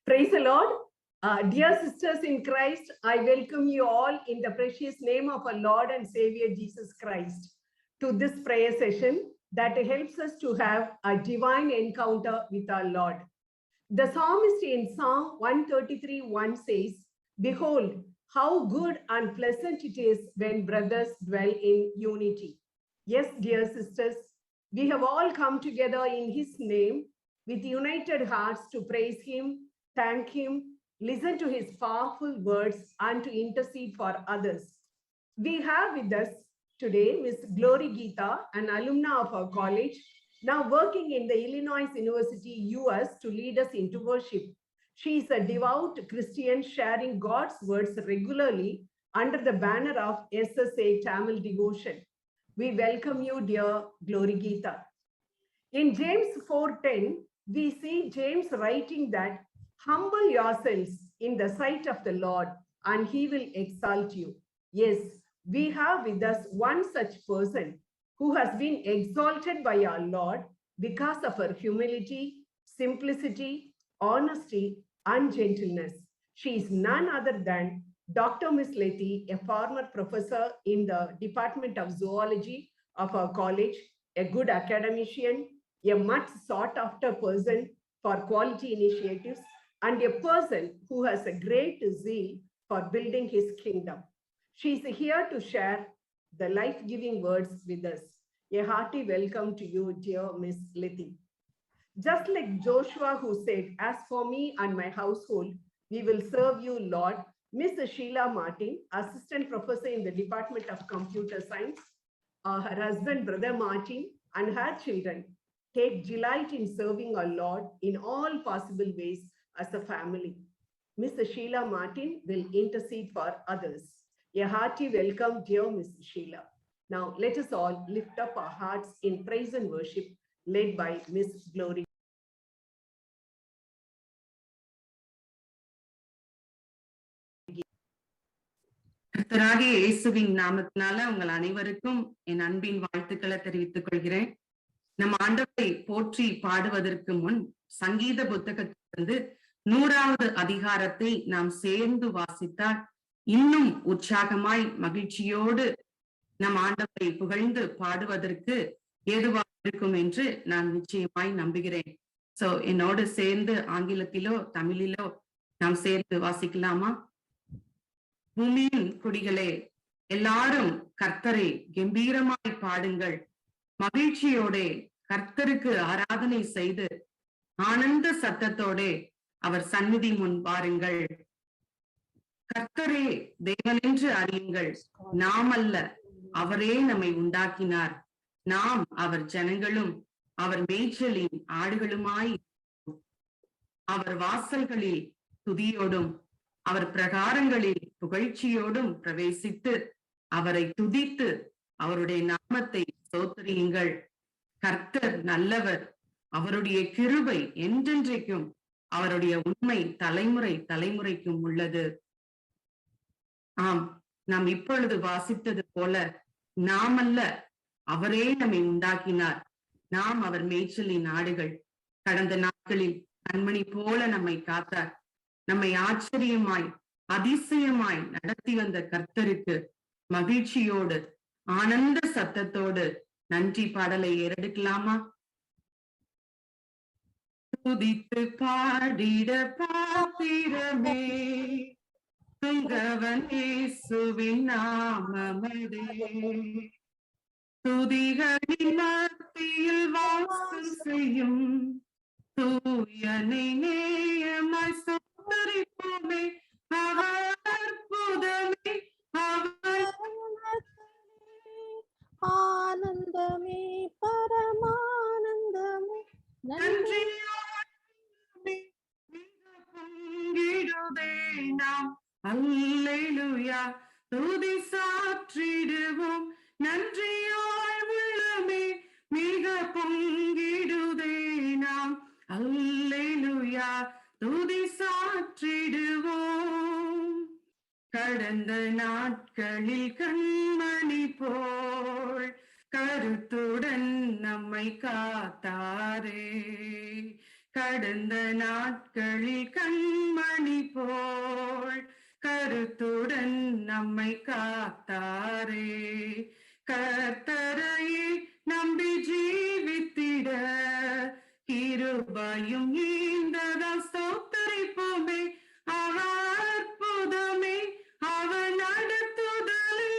Praise the Lord. Dear sisters in Christ, I welcome you all in the precious name of our Lord and Savior Jesus Christ to this prayer session that helps us to have a divine encounter with our Lord. The psalmist in Psalm 133:1 says, "Behold, how good and pleasant it is when brothers dwell in unity." Yes, dear sisters, we have all come together in His name with united hearts to praise Him, thank Him, listen to His powerful words, and to intercede for others. We have with us today Ms. Glory Geeta, an alumna of our college, now working in the Illinois University, US, to lead us into worship. She is a devout Christian sharing God's words regularly under the banner of SSA Tamil Devotion. We welcome you, dear Glory Geeta. In James 4:10, we see James writing that humble yourselves in the sight of the Lord and He will exalt you. Yes, we have with us one such person who has been exalted by our Lord because of her humility, simplicity, honesty, and gentleness. She is none other than Dr. Miss Letty, a former professor in the Department of Zoology of our college, a good academician, a much sought after person for quality initiatives, and a person who has a great zeal for building His kingdom. She is here to share the life-giving words with us. A hearty welcome to you, dear Miss Letty. Just like Joshua who said, "As for me and my household, we will serve you, Lord," Miss Sheila Martin, assistant professor in the Department of Computer Science, her husband, Brother Martin, and her children take delight in serving our Lord in all possible ways as a family. Miss Sheila Martin will intercede for others. A hearty welcome, dear Miss Sheila. Now, let us all lift up our hearts in praise and worship, led by Miss Glory. கர்த்தராகிய இயேசுவின் நாமத்தினால உங்கள் அனைவருக்கும் என் அன்பின் வாழ்த்துக்களை தெரிவித்துக் கொள்கிறேன். நம் ஆண்டவரை போற்றி பாடுவதற்கு முன் சங்கீத புத்தகத்திலிருந்து 100வது அதிகாரத்தை நாம் சேர்ந்து வாசித்தால் இன்னும் உற்சாகமாய் மகிழ்ச்சியோடு நம் ஆண்டவரை புகழ்ந்து பாடுவதற்கு ஏதுவாக இருக்கும் என்று நான் நிச்சயமாய் நம்புகிறேன். சோ என்னோடு சேர்ந்து ஆங்கிலத்திலோ தமிழிலோ நாம் சேர்ந்து வாசிக்கலாமா? பூமியின் குடிகளே, எல்லாரும் கர்த்தரை கம்பீரமாய் பாடுங்கள், மகிழ்ச்சியோட கர்த்தருக்கு ஆராதனை செய்து ஆனந்த சத்தத்தோட அவர் சந்நிதி முன் பாருங்கள். கர்த்தரே தேவனென்று அறியுங்கள், நாம் அல்ல, அவரே நம்மை உண்டாக்கினார், நாம் அவர் ஜனங்களும் அவர் மேய்ச்சலின் ஆடுகளுமாய். அவர் வாசல்களில் துதியோடும் அவர் பிரகாரங்களில் புகழ்ச்சியோடும் பிரவேசித்து அவரை துதித்து அவருடைய நாமத்தை ஸ்தோத்திரியுங்கள். கர்த்தர் நல்லவர், அவருடைய கிருபை என்றென்றைக்கும், அவருடைய உண்மை தலைமுறை தலைமுறைக்கும் உள்ளது. ஆம், நாம் இப்பொழுது வாசித்தது போல நாம் அல்ல, அவரே நம்மை உண்டாக்கினார், நாம் அவர் மேய்ச்சலின் ஆடுகள். கடந்த நாட்களில் கண்மணி போல நம்மை காத்தார். நம்மை ஆச்சரியமாய் அதிசயமாய் நடத்தி வந்த கர்த்தருக்கு மகிழ்ச்சியோடு ஆனந்த சத்தத்தோடு நன்றி பாடலை ஏறெடுக்கலாமா? துதித்து பாடிட பாத்திரமே துங்கவன் இயேசுவின் நாமமதே, துதிகளின் மத்தியில் வாசம் செய்யும் தூயனை நேயமாய் சோதரிப்போமே. அவர் அற்புதமே, அவர் ஆனந்தமே, பரமானந்தமே, நன்றியோடு பொங்கிடுதே நாம். அல்லேலூயா, துதி சாற்றிடுவோம், நன்றியாய் உள்ளமே மிக பொங்கிடுதே நாம். அல்லேலூயா, துதி சாற்றிடுவோம். கடந்த நாட்களில் கண்மணி போல் கருத்துடன் நம்மை காத்தாரே, கடந்த நாட்களில் கண்மணி போல் கருத்துடன் நம்மை காத்தாரே. கர்த்தரையே நம்பி ஜீவித்திட கிருபையும் ஈந்ததா ஸ்தோத்தரிப்போமே. அற்புதமே அவன் நடத்துதலே,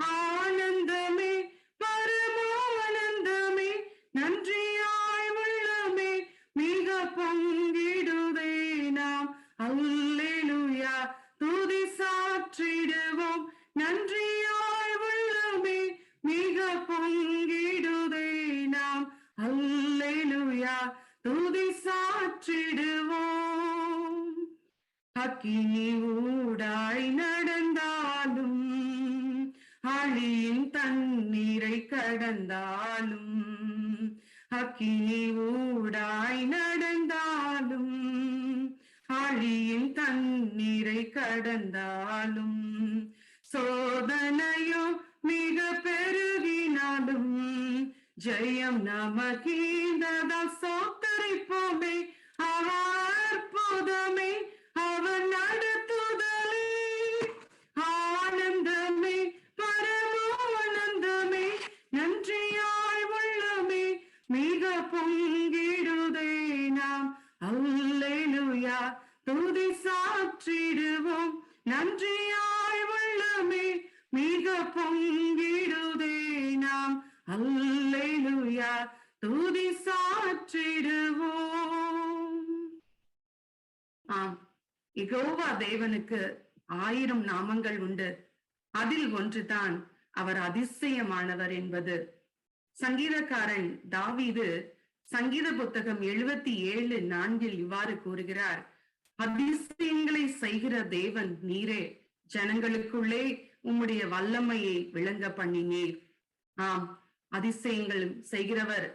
ஆனந்தமே பரமானந்தமே, நன்றியாய் உள்ளமே மிக பொங்கிடுதே. நாம் அல்லேலூயா துதி சாற்றிடுவோம், நன்றியாய் உள்ளமே மிக பொங்கிடுதே. நாம் அல்லேலூயா துதி சாற்றிடுவோம். அக்கினி ஊடாய் நடந்தாலும், அழியின் தண்ணீரை கடந்தாலும், அக்கினி ஊடாய் நடந்தாலும், அழியின் தண்ணீரை கடந்தாலும், சோதனையோ மிக பெருகினாலும் ஜெயம் நமக்கீந்ததா சோத்தரிப்போமே. அற்புதமே அவன் நடத்துதலே, ஆனந்தமே பரமானந்தமே, நன்றியாய் உள்ளமே மிக பொங்கிடுதே. நாம் அல்லேலூயா துதி சாற்றிடுவோம், நன்றியாய் உள்ளமே மிக பொங்கிடுதே. நாம் அல்லேலூயா துதி சாற்றிடுவோம். ஆம், யெகோவா தேவனுக்கு 1000 நாமங்கள் உண்டு. அதில் ஒன்றுதான் அவர் அதிசயமானவர் என்பது. சங்கீதக்காரன் தாவீது சங்கீத புத்தகம் 77:4 இவ்வாறு கூறுகிறார்: அதிசயங்களை செய்கிற தேவன் நீரே, ஜனங்களுக்குள்ளே உம்முடைய வல்லமையை விளங்க பண்ணினீர். ஆம், அதிசயங்கள் செய்கிறவர்,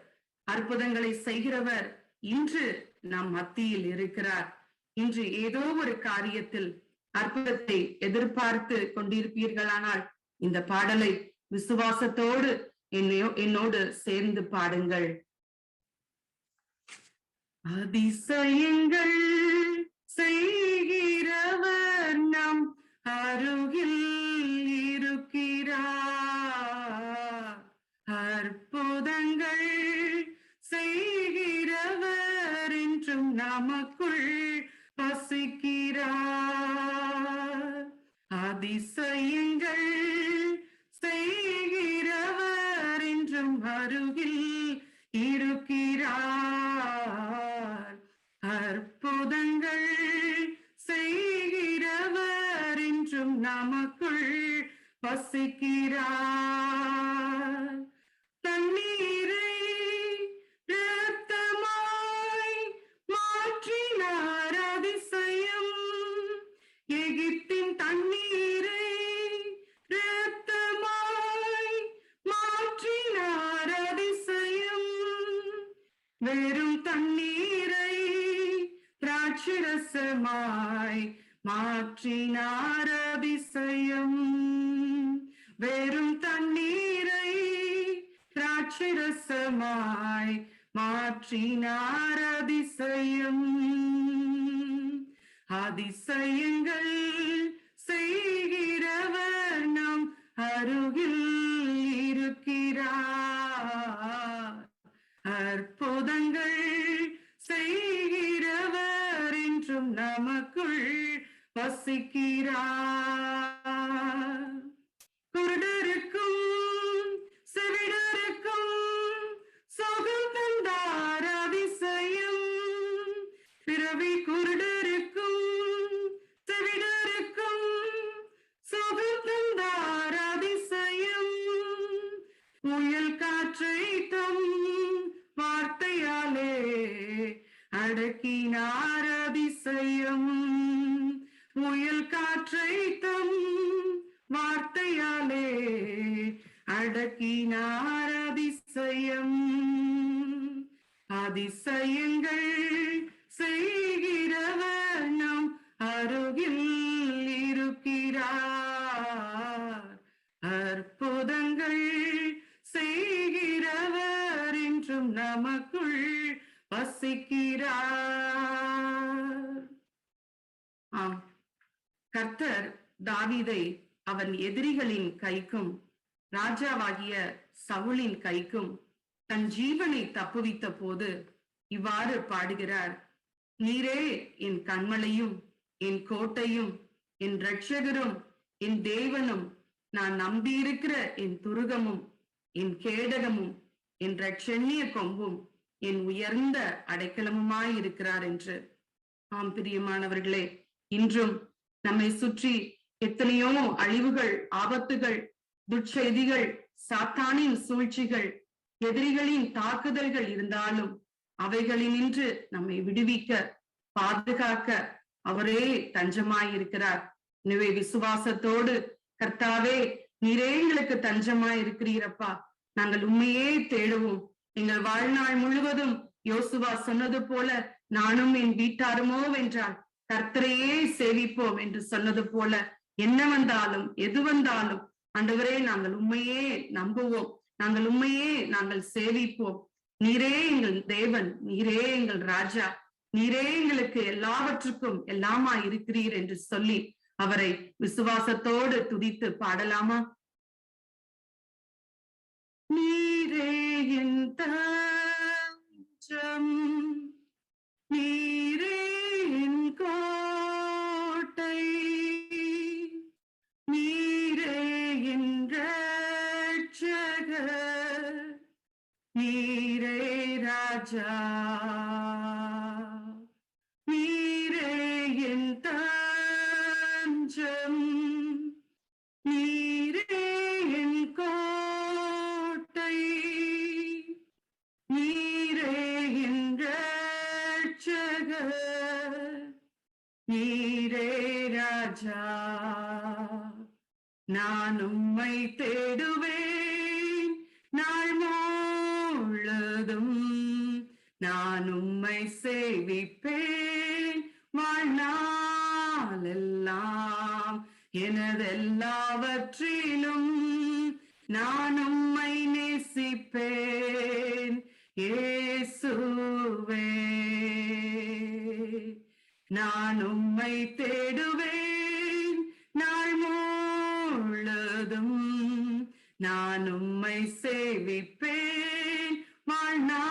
அற்புதங்களை செய்கிறவர் இன்று நம் மத்தியில் இருக்கிறார். இன்று ஏதோ ஒரு காரியத்தில் அற்புதத்தை எதிர்பார்த்து கொண்டிருப்பீர்களானால் இந்த பாடலை விசுவாசத்தோடு என்னோடு சேர்ந்து பாடுங்கள். அதிசயங்கள் செய்கிறவர் நம் அருகில் இருக்கிறார், அற்புதங்கள் செய்கிறவர் என்றும் நமக்குள் வசிக்கிறார். அதிசயங்கள் செய்கிறவர் என்றும் அருகில் இருக்கிறார், அற்புதங்கள் செய்கிறவர் என்றும் நமக்குள் வசிக்கிறார். தண்ணீரை இரத்தமாய் மாற்றினார் அதிசயம், எகிப்தின் தண்ணீரை இரத்தமாய் மாற்றினார் அதிசயம், வெறும் தண்ணீரை திராட்சரசமாய் மாற்றினார் அதிசயம், வெறும் தண்ணீரை திராட்சரசமாய் மாற்றினார் அதிசயம். அதிசயங்கள் செய்கிறவர் நம் அருகில் இருக்கிறார், அற்புதங்கள் செய்கிறவர் என்றும் நமக்குள் வசிக்கிறார். குருடருக்கும் செவிடருக்கும் சுகம் தந்தார் அதிசயம், பிறவி குருடருக்கும் செவிடருக்கும் சுகம் தந்தார் அதிசயம், புயல் காற்றை தம் வார்த்தையாலே அடக்கினார் அதிசயம், புயல் காற்றை தம் வார்த்தையாலே அடக்கினார் அதிசயம். அதிசயங்கள் செய்கிறவர் நம் அருகில் இருக்கிறார், அற்புதங்கள் செய்கிறவர் என்றும் நமக்குள் வசிக்கிறார். ஆம், கர்த்தர் தாவீதை அவன் எதிரிகளின் கைக்கும் ராஜாவாகிய சவுலின் கைக்கும் தன் ஜீவனை தப்புவித்த போது இவ்வாறு பாடுகிறார். நீரே என் கண்மலையும் என் கோட்டையும் என் இரட்சகரும் என் தேவனும், நான் நம்பியிருக்கிற என் துருகமும் என் கேடகமும் என் இரட்சண்ய கொம்பும் என் உயர்ந்த அடைக்கலமுமாயிருக்கிறார் என்று. ஆம் பிரியமானவர்களே, இன்றும் நம்மை சுற்றி எத்தனையோ அழிவுகள், ஆபத்துகள், துட்செய்திகள், சாத்தானின் சூழ்ச்சிகள், எதிரிகளின் தாக்குதல்கள் இருந்தாலும் அவைகளினின்று நம்மை விடுவிக்க, பாதுகாக்க அவரே தஞ்சமாயிருக்கிறார். எனவே விசுவாசத்தோடு, கர்த்தாவே நீரே எங்களுக்கு தஞ்சமாயிருக்கிறீரப்பா, நாங்கள் உண்மையே தேடுவோம். எங்கள் வாழ்நாள் முழுவதும் யோசுவா சொன்னது போல நானும் என் வீட்டாருமோ வென்றால் கர்த்தரையே சேவிப்போம் என்று சொன்னது போல, என்ன வந்தாலும் எது வந்தாலும் ஆண்டவரே நாங்கள் உண்மையே நம்புவோம், நாங்கள் உண்மையே நாங்கள் சேவிப்போம். நீரே எங்கள் தேவன், நீரே எங்கள் ராஜா, நீரே எங்களுக்கு எல்லாவற்றுக்கும் எல்லாமா இருக்கிறீர் என்று சொல்லி அவரை விசுவாசத்தோடு துதித்து பாடலாமா? நீரே என் தஞ்சம், நீரே என் கோட்டை, நீரே என் இரட்சகர், நீரே ராஜா, நீரே என் தஞ்சம், நீரே என் கோட்டை, நீரே என் இரட்சகர், நீரே ராஜா. நான் உம்மை தேடுவேன் நாள் முழுதும், நான் உம்மை சேவிப்பேன் வாழ்நாளெல்லாம், எனதெல்லாவற்றிலும் நான் உம்மை நேசிப்பேன் இயேசுவே. நான் உம்மை தேடுவேன் நாள் முழுதும், நான் உம்மை சேவிப்பேன் வாழ்நாளெல்லாம்,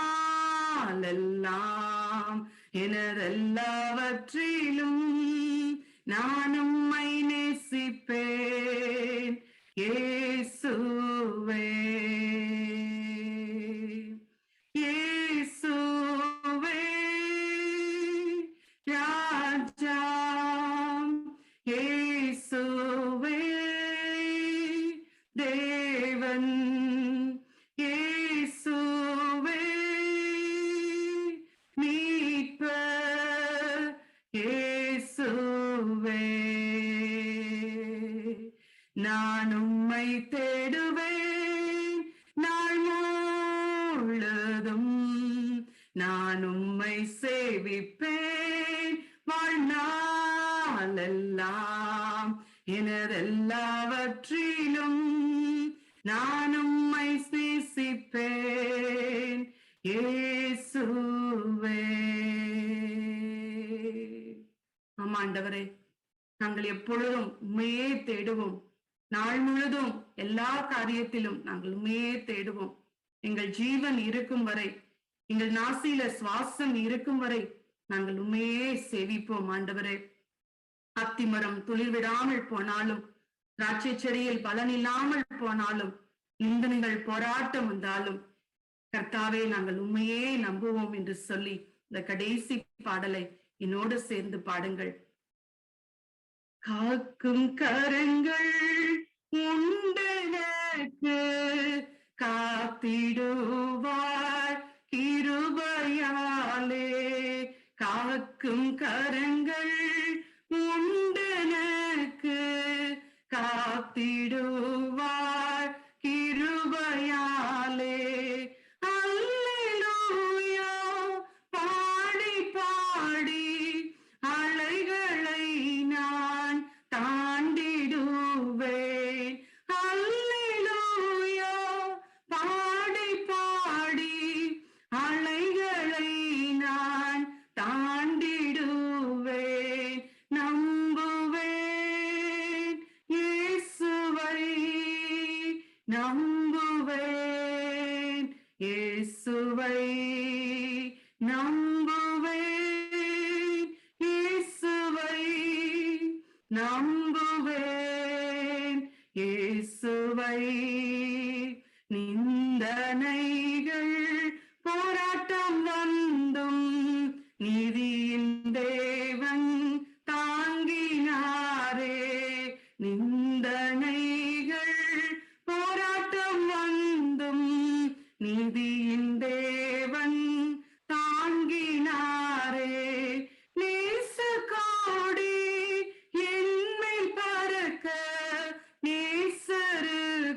எனதெல்லாவற்றிலும் நான் உம்மை நேசிப்பேன் இயேசுவே. இயேசுவே ராஜா, இயேசுவே தேவன், இயேசுவே மீட்பர், இயேசுவே. நான் உம்மை தேடுவேன் நாள் முழுதும், நான் உம்மை சேவிப்பேன் வாழ்நாளெல்லாம், எனதெல்லாவற்றிலும் நான் உம்மை நேசிப்பேன் இயேசுவே. ஆமா ஆண்டவரே, நாங்கள் எப்பொழுதும் உண்மையே தேடுவோம். நாள் முழுதும் எல்லா காரியத்திலும் நாங்கள் உண்மையே தேடுவோம். எங்கள் ஜீவன் இருக்கும் வரை, எங்கள் நாசியில சுவாசம் இருக்கும் வரை நாங்கள் உண்மையே சேவிப்போம் ஆண்டவரே. அத்திமரம் துளிர் விடாமல் போனாலும், திராட்சை செடியில் பலன் இல்லாமல் போனாலும், நிந்தனைகள் போராட்டம் வந்தாலும், கர்த்தாவே நாங்கள் உண்மையே நம்புவோம் என்று சொல்லி இந்த கடைசி பாடலை என்னோடு சேர்ந்து பாடுங்கள். காக்கும் கரங்கள் உண்டெனக்கு, காத்திடுவார் கிருபையாலே. காக்கும் கரங்கள் உண்டெனக்கு, காத்திடுவார் கிருபையாலே. அல்லேலூயா பாடி பாடி அலைகளை நான் தாண்டிடுவேன். அல்லேலூயா பாடி பாடி அலைகளை நான் நம்புவேன் இயேசுவை. நிந்தனைகள் போராட்டம் வந்தும் நீதியின் தேவன் தாங்கினாரே. நிந்தனைகள் போராட்டம் வந்தும் நீதியின் தேவன் தாங்கினாரே. நேசக்கோடி என்மேல் பறக்க நேசருக்காய்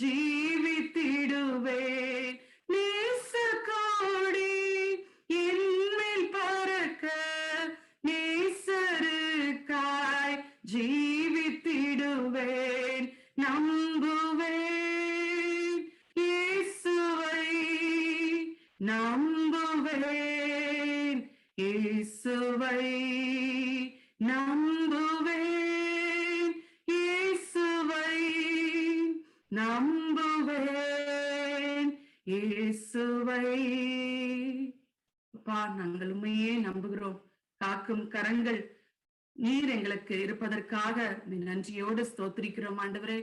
ஜீவித்திடுவேன். நேசக்கோடி என்மேல் பறக்க நேசருக்காய் ஜீவித்திடுவேன். நம்புவேன் இயேசுவை, நம்புவேன் இயேசுவை, நம்புவேன் இயேசுவை, நம்புவேன் இயேசுவை. அப்பா, நாங்கள் உண்மையே நம்புகிறோம். காக்கும் கரங்கள் நீர் எங்களுக்கு இருப்பதற்காக நன்றியோடு ஸ்தோத்திரிக்கிறோம் ஆண்டவரே.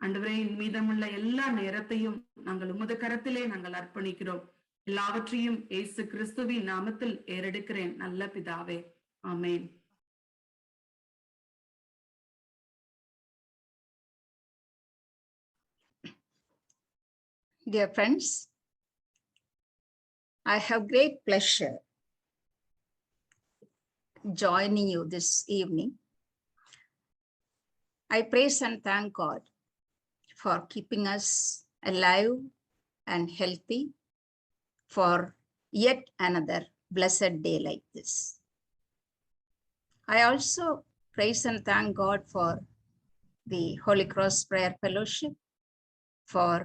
ஆண்டவரே, மீதமுள்ள எல்லா நேரத்தையும் நாங்கள் உமது கரத்திலே நாங்கள் அர்ப்பணிக்கிறோம். எல்லாவற்றையும் இயேசு கிறிஸ்துவின் நாமத்தில் ஏறெடுக்கிறேன் நல்ல பிதாவே, ஆமென். Dear friends, I have great pleasure joining you this evening. I praise and thank God for keeping us alive and healthy for yet another blessed day like this. I also praise and thank God for the Holy Cross Prayer Fellowship for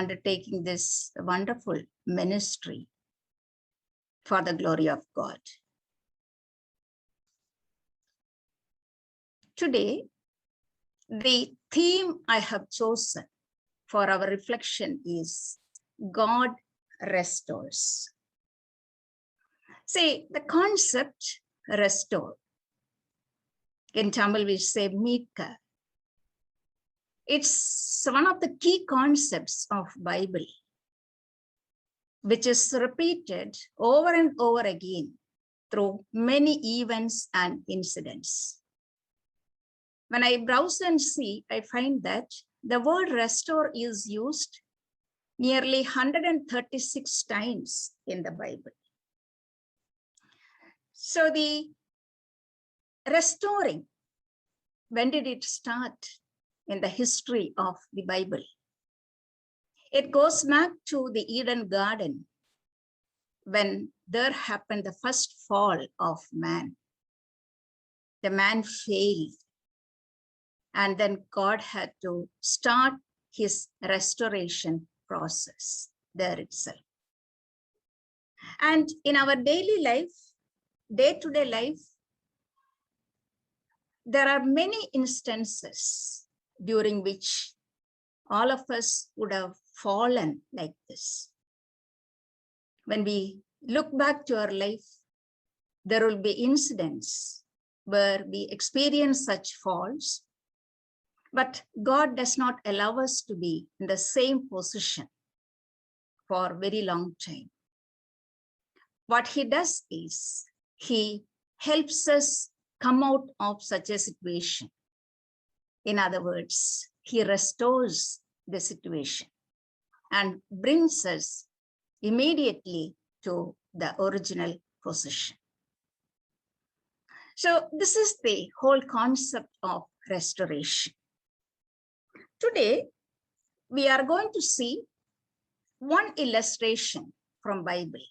undertaking this wonderful ministry for the glory of God. Today, the theme I have chosen for our reflection is God restores. See, the concept restore, in Tamil we say Meeka. It's one of the key concepts of Bible, which is repeated over and over again through many events and incidents. When I browse and see, I find that the word restore is used nearly 136 times in the Bible. So the restoring, when did it start in the history of the Bible? It goes back to the Eden Garden, when there happened the first fall of man. The man failed, and then God had to start his restoration process there itself. And in our daily life, day-to-day life, there are many instances during which all of us would have fallen like this. When we look back to our life, there will be incidents where we experience such falls, but God does not allow us to be in the same position for a very long time. What he does is he helps us come out of such a situation. In other words, he restores the situation and brings us immediately to the original position. So this is the whole concept of restoration. Today, we are going to see one illustration from Bible,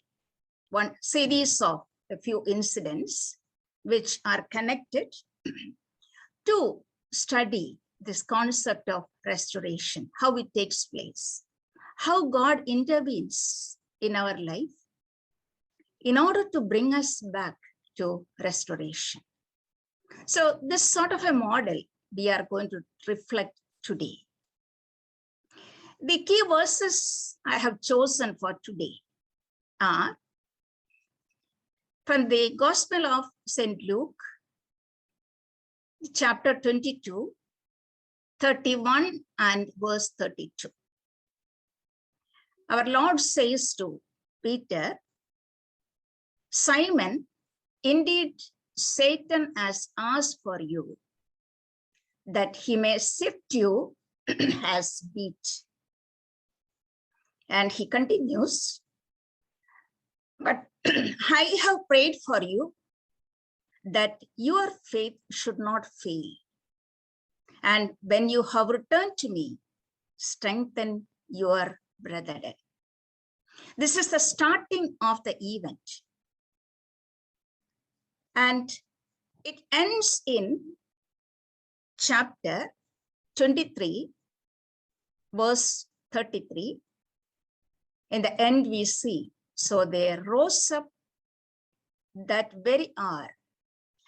one series of a few incidents which are connected to study this concept of restoration, how it takes place, how God intervenes in our life in order to bring us back to restoration. So this sort of a model we are going to reflect today. The key verses I have chosen for today are from the Gospel of St. Luke, chapter 22, 31 and verse 32. Our Lord says to Peter, Simon, indeed Satan has asked for you, that he may sift you as wheat. And he continues, but I have prayed for you that your faith should not fail. And when you have returned to me, strengthen your brethren. This is the starting of the event. And it ends in chapter 23, verse 33. In the end, we see, so they rose up that very hour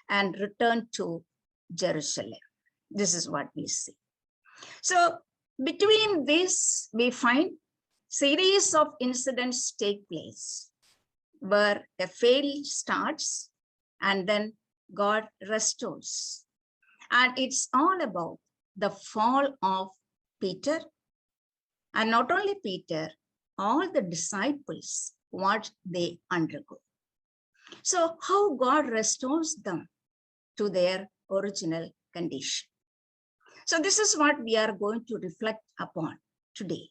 and returned to Jerusalem. This is what we see. So between this, we find series of incidents take place where a fail starts and then God restores. And it's all about the fall of Peter, and not only Peter, all the disciples, what they undergo. So how God restores them to their original condition. So this is what we are going to reflect upon today.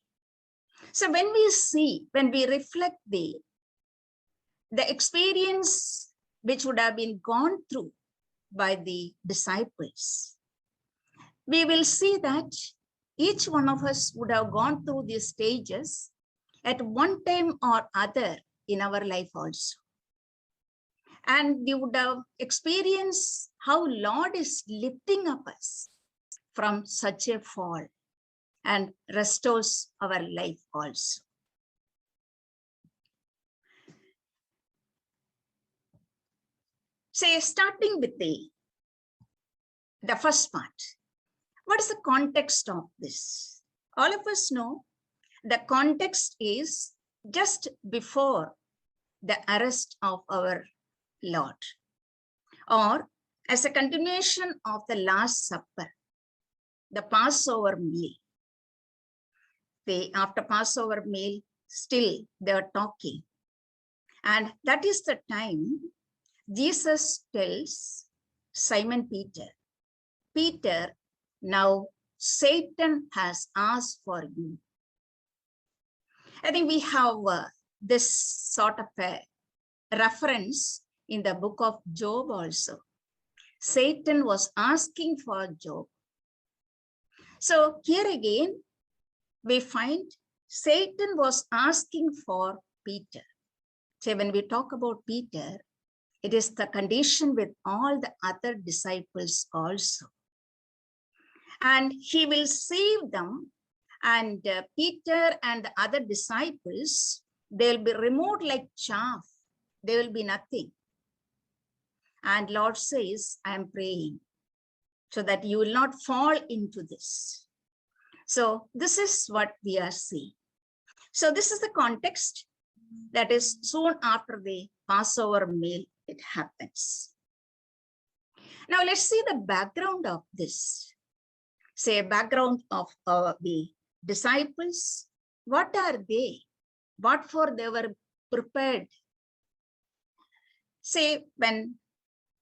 So when we reflect the experience which would have been gone through by the disciples, we will see that each one of us would have gone through these stages at one time or other in our life also. And we would have experienced how Lord is lifting up us from such a fall and restores our life also. Say, starting with the first part. What is the context of this? All of us know the context is just before the arrest of our Lord, or as a continuation of the Last Supper, the Passover meal. After Passover meal, still they are talking. And that is the time Jesus tells Simon Peter, Peter, now Satan has asked for you. I think we have this sort of a reference in the book of Job also. Satan was asking for Job. So here again, we find Satan was asking for Peter. So when we talk about Peter, it is the condition with all the other disciples also. And he will save them, and Peter and the other disciples, they'll be removed like chaff. There will be nothing. And Lord says, I am praying so that you will not fall into this. So this is what we are seeing. So this is the context, that is soon after the Passover meal, it happens. Now let's see the background of this. Say, background of the disciples. What are they? What for they were prepared? Say, when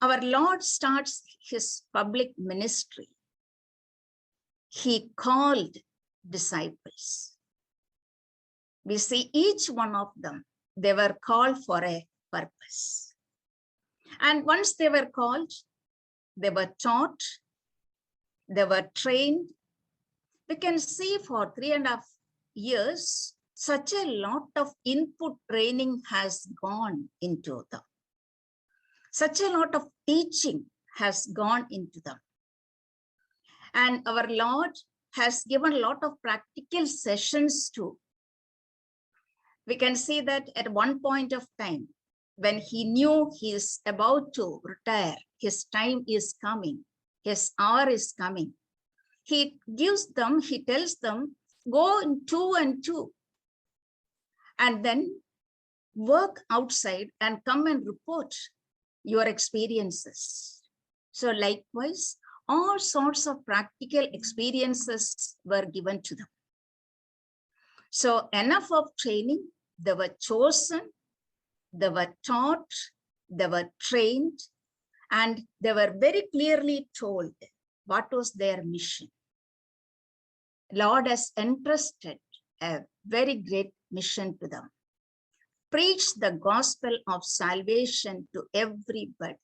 our Lord starts his public ministry, he called disciples. We see each one of them, they were called for a purpose. And once they were called, they were taught, they were trained. We can see for 3.5 years, such a lot of input training has gone into them. Such a lot of teaching has gone into them. And our Lord has given a lot of practical sessions too. We can see that at one point of time, when he knew he is about to retire, his time is coming, his hour is coming. He tells them, go in 2 and 2, and then work outside and come and report your experiences. So likewise, all sorts of practical experiences were given to them. So enough of training, they were chosen, they were taught, they were trained, and they were very clearly told what was their mission. Lord has entrusted a very great mission to them. Preach the gospel of salvation to everybody.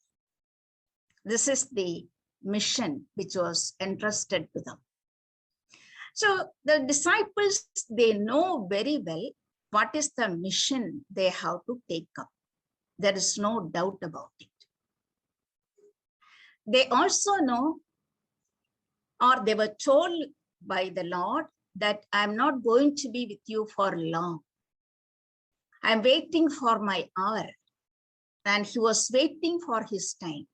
This is the mission which was entrusted to them. So the disciples, they know very well what is the mission they have to take up. There is no doubt about it. They also know, or they were told by the Lord, that I'm not going to be with you for long. I'm waiting for my hour. And he was waiting for his time.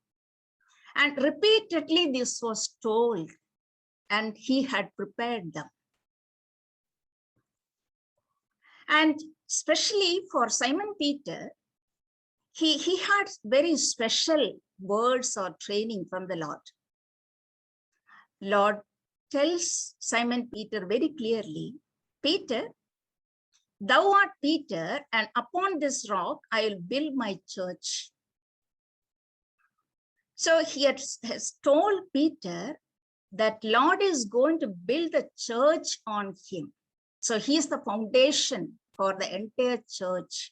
And repeatedly this was told, and he had prepared them. And especially for Simon Peter, he had very special words or training from the Lord. Lord tells Simon Peter very clearly, Peter, thou art Peter, and upon this rock I will build my church. So he has told Peter that Lord is going to build the church on him. So he is the foundation for the entire church.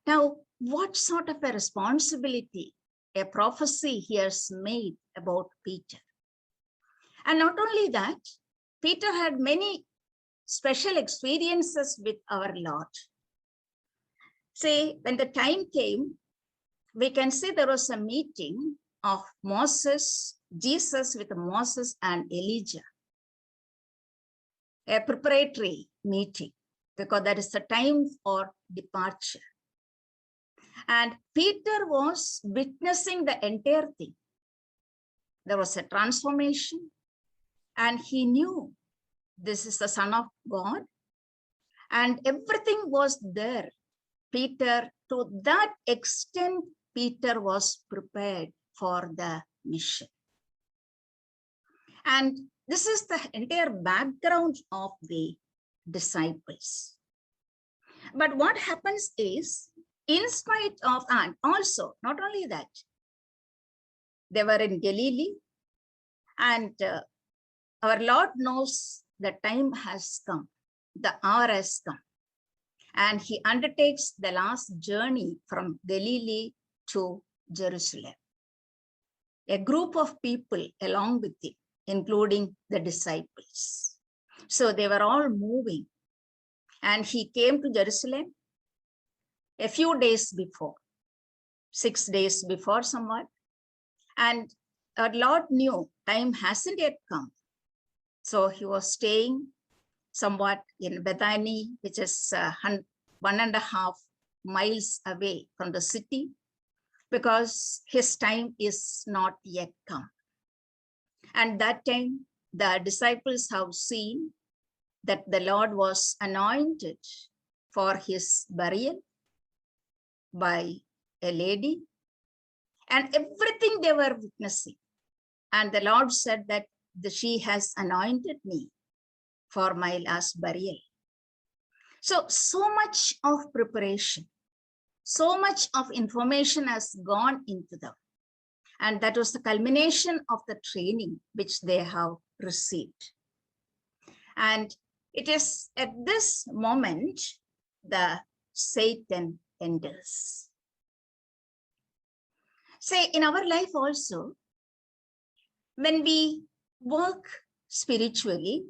Now, what sort of a responsibility, a prophecy he has made about Peter? And not only that, Peter had many special experiences with our Lord. Say, when the time came, we can see there was a meeting of Jesus with Moses and Elijah. A preparatory meeting, because that is the time for departure. And Peter was witnessing the entire thing. There was a transformation, and he knew this is the Son of God, and everything was there. Peter, to that extent, Peter was prepared for the mission. And this is the entire background of the disciples. But what happens is, in spite of, and also, not only that, they were in Galilee, and our Lord knows the time has come, the hour has come, and he undertakes the last journey from Galilee to Jerusalem. A group of people along with him, including the disciples. So they were all moving, and he came to Jerusalem a few days before, 6 days before somewhat. And our Lord knew time hasn't yet come. So he was staying somewhat in Bethany, which is 1.5 miles away from the city, because his time is not yet come. And that time, the disciples have seen that the Lord was anointed for his burial by a lady, and everything they were witnessing. And the Lord said that she has anointed me for my last burial. So much of preparation, so much of information has gone into them. And that was the culmination of the training which they have received. And it is at this moment the Satan enters. Say, in our life also, when we work spiritually,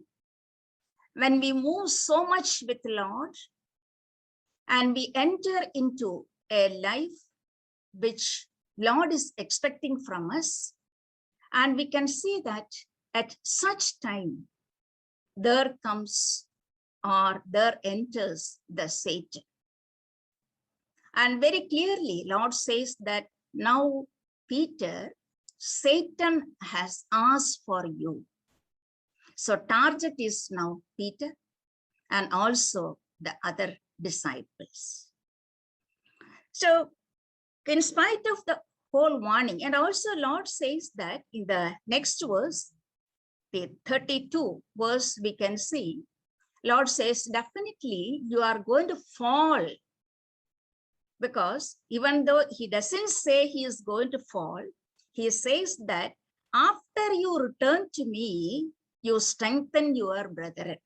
when we move so much with the Lord, and we enter into a life which Lord is expecting from us, and we can see that at such time, there comes or there enters the Satan. And very clearly, Lord says that now, Peter, Satan has asked for you. So target is now Peter and also the other disciples. So in spite of whole warning. And also Lord says that in the next verse, the 32 verse, we can see, Lord says, definitely you are going to fall. Because even though he doesn't say he is going to fall, he says that after you return to me, you strengthen your brethren,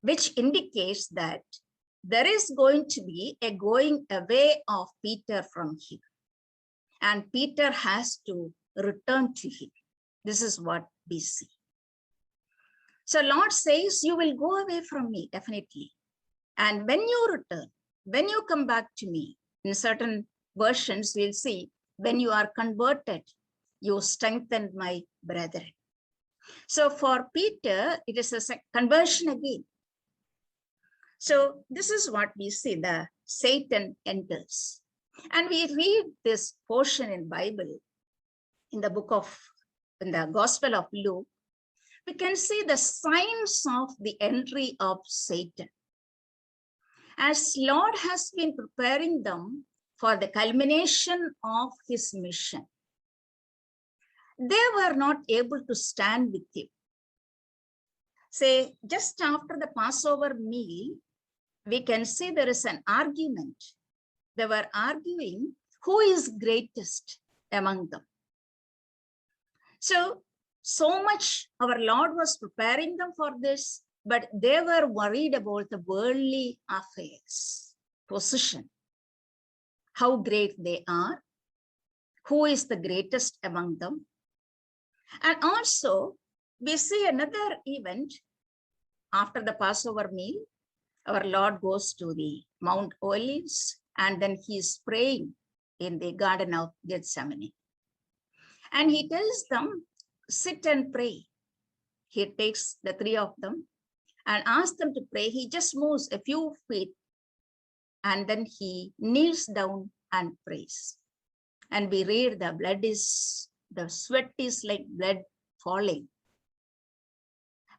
which indicates that there is going to be a going away of Peter from him. And Peter has to return to him. This is what we see. So Lord says, you will go away from me, definitely. And when you return, when you come back to me, in certain versions, we'll see, when you are converted, you strengthen my brethren. So for Peter, it is a conversion again. So this is what we see, the Satan enters. And we read this portion in Bible, in the Gospel of Luke, we can see the signs of the entry of Satan. As Lord has been preparing them for the culmination of his mission, they were not able to stand with him. Say, just after the Passover meal, we can see there is an argument. They were arguing who is greatest among them. So much our Lord was preparing them for this, but they were worried about the worldly affairs, position, how great they are, who is the greatest among them. And also, we see another event after the Passover meal. Our Lord goes to the Mount Olives, and then he is praying in the Garden of Gethsemane. And he tells them, sit and pray. He takes the three of them and asks them to pray. He just moves a few feet and then he kneels down and prays. And we read the sweat is like blood falling.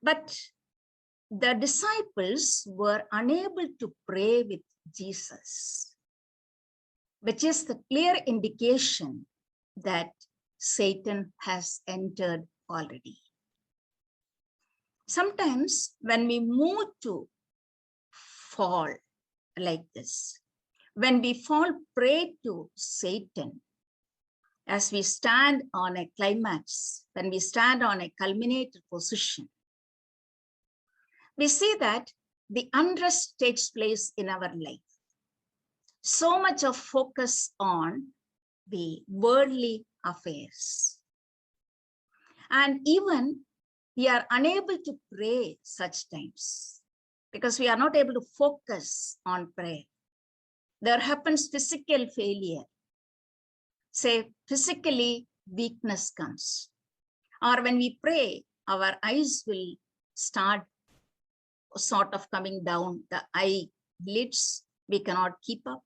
But the disciples were unable to pray with Jesus, which is the clear indication that Satan has entered already. Sometimes when we move to fall like this, when we fall prey to Satan, as we stand on a climax, when we stand on a culminated position, we see that the unrest takes place in our life. So much of focus on the worldly affairs. And even we are unable to pray such times because we are not able to focus on prayer. There happens physical failure. Say physically weakness comes. Or when we pray, our eyes will start sort of coming down, the eyelids, we cannot keep up,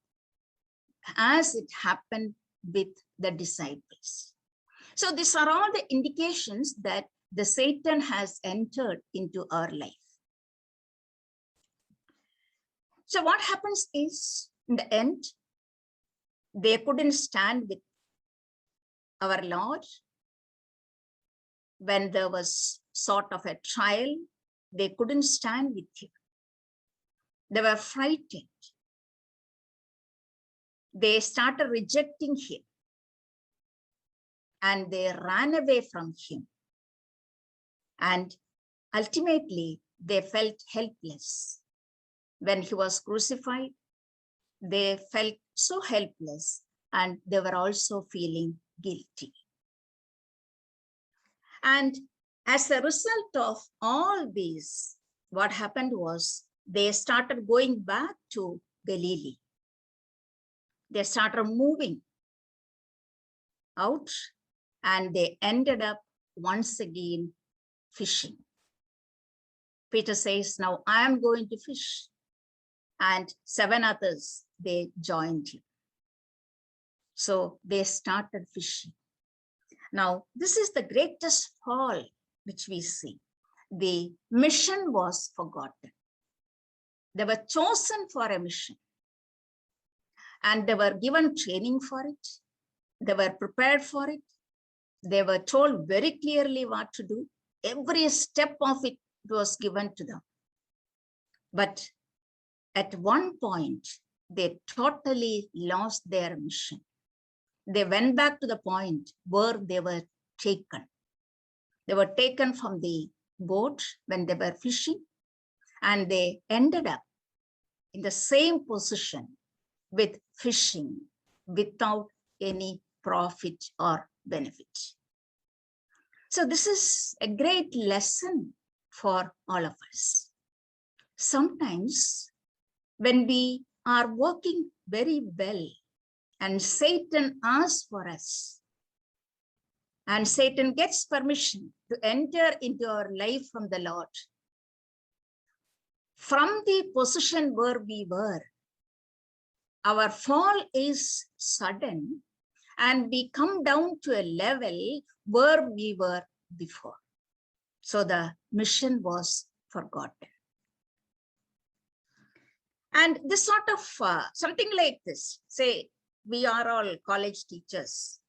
as it happened with the disciples. So these are all the indications that the Satan has entered into our life. So what happens is, in the end, they couldn't stand with our Lord. When there was sort of a trial, they couldn't stand with him. They were frightened. They started rejecting him. And they ran away from him. And ultimately, they felt helpless. When he was crucified, they felt so helpless and they were also feeling guilty. And as a result of all these, what happened was they started going back to Galilee. They started moving out and they ended up once again fishing. Peter says, now I am going to fish. And 7 others, they joined him. So they started fishing. Now, this is the greatest fall which we see. The mission was forgotten. They were chosen for a mission. and they were given training for it. They were prepared for it. They were told very clearly what to do. Every step of it was given to them. But at one point, they totally lost their mission. They went back to the point where they were taken. They were taken from the boat when they were fishing, and they ended up in the same position with fishing without any profit or benefit. So this is a great lesson for all of us. Sometimes when we are working very well and Satan asks for us, and Satan gets permission to enter into our life from the Lord, from the position where we were, our fall is sudden and we come down to a level where we were before. So the mission was forgotten. And this sort of something like this, say we are all college teachers.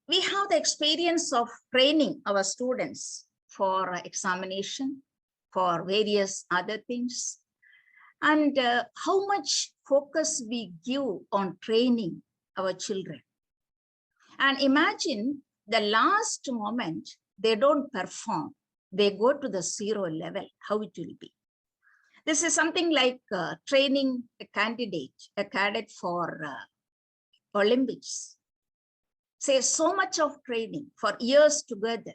We have the experience of training our students for examination, for various other things, and how much focus we give on training our children. And imagine the last moment they don't perform, they go to the 0 level, how it will be. This is something like training a cadet for Olympics. Say so much of training for years together.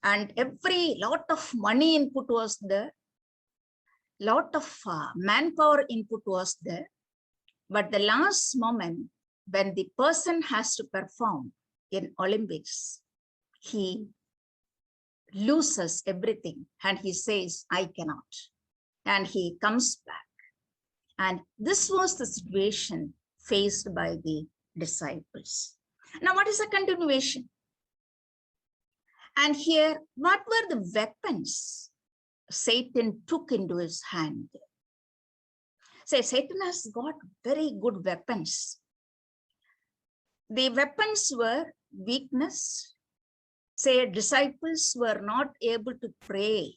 And every lot of money input was there. Lot of manpower input was there. But the last moment when the person has to perform in Olympics, he loses everything and he says, I cannot. And he comes back. And this was the situation faced by the disciples. Now, what is the continuation? And here, what were the weapons Satan took into his hand? Say, Satan has got very good weapons. The weapons were weakness. Say, disciples were not able to pray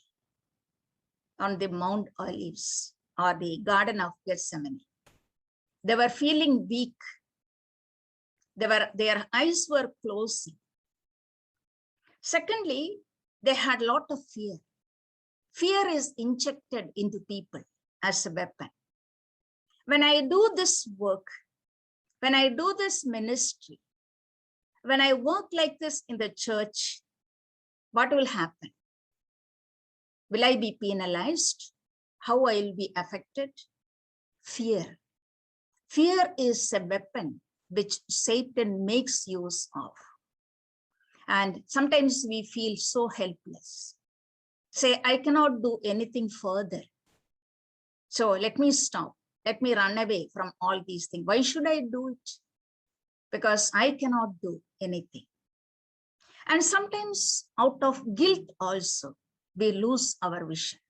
on the Mount Olives or the Garden of Gethsemane. They were feeling weak. Their eyes were closing. Secondly, they had a lot of fear. Fear is injected into people as a weapon. When I do this work, when I do this ministry, when I work like this in the church, what will happen? Will I be penalized? How I will be affected? Fear. Fear is a weapon which Satan makes use of. And sometimes we feel so helpless. Say, I cannot do anything further. So let me stop. Let me run away from all these things. Why should I do it? Because I cannot do anything. And sometimes out of guilt also, we lose our vision.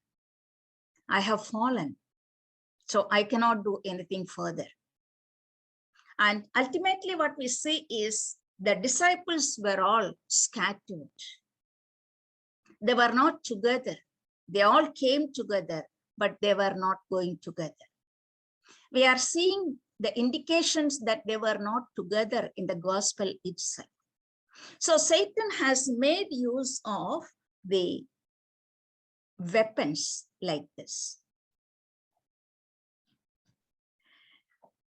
I have fallen, so I cannot do anything further. And ultimately what we see is the disciples were all scattered. They were not together. They all came together, but they were not going together. We are seeing the indications that they were not together in the gospel itself. So Satan has made use of the weapons like this.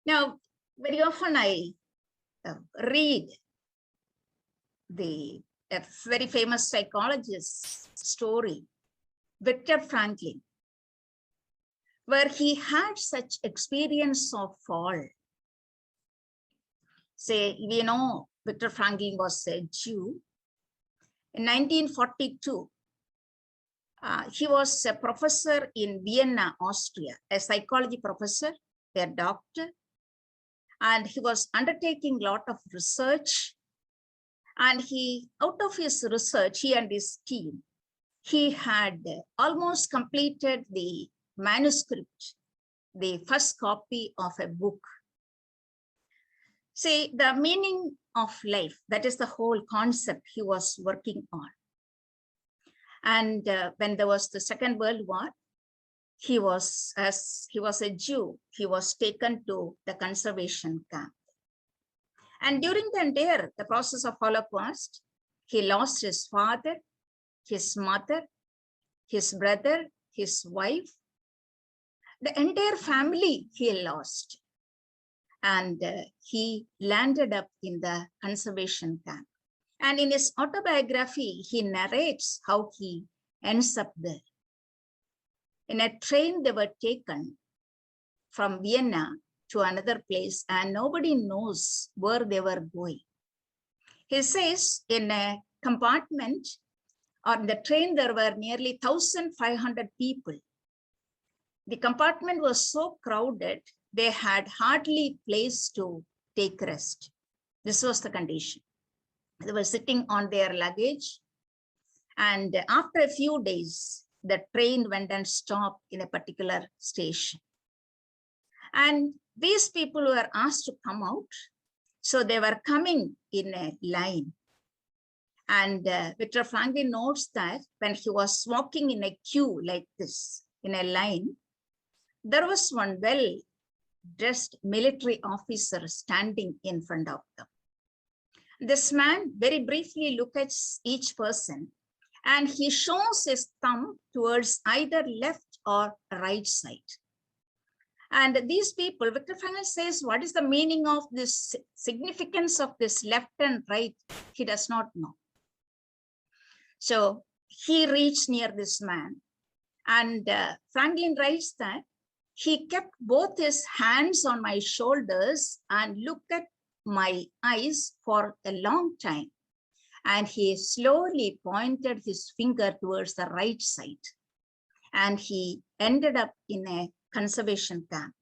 Now, very often I read a very famous psychologist's story, Viktor Frankl, where he had such experience of fall. Say, we know Viktor Frankl was a Jew. In 1942, he was a professor in Vienna, Austria, a psychology professor, a doctor, and he was undertaking a lot of research. And out of his research, he and his team, he had almost completed the manuscript the first copy of a book. See, the meaning of life, that is the whole concept he was working on. And when there was the Second World War, as he was a Jew, he was taken to the concentration camp. And during the process of Holocaust, he lost his father, his mother, his brother, his wife, the entire family he lost. And he landed up in the conservation camp. And in his autobiography, he narrates how he ends up there. In a train, they were taken from Vienna to another place, and nobody knows where they were going. He says in a compartment on the train, there were nearly 1,500 people. The compartment was so crowded, they had hardly place to take rest. This was the condition. They were sitting on their luggage. And after a few days, the train went and stopped in a particular station. And these people were asked to come out. So they were coming in a line. And Viktor Frankl notes that when he was walking in a queue like this, in a line, there was one well-dressed military officer standing in front of them. This man very briefly looks at each person, and he shows his thumb towards either left or right side. And these people, Viktor Frankl says, what is the meaning of this significance of this left and right? He does not know. So he reached near this man, and Franklin writes that he kept both his hands on my shoulders and looked at my eyes for a long time. And he slowly pointed his finger towards the right side. And he ended up in a conservation camp.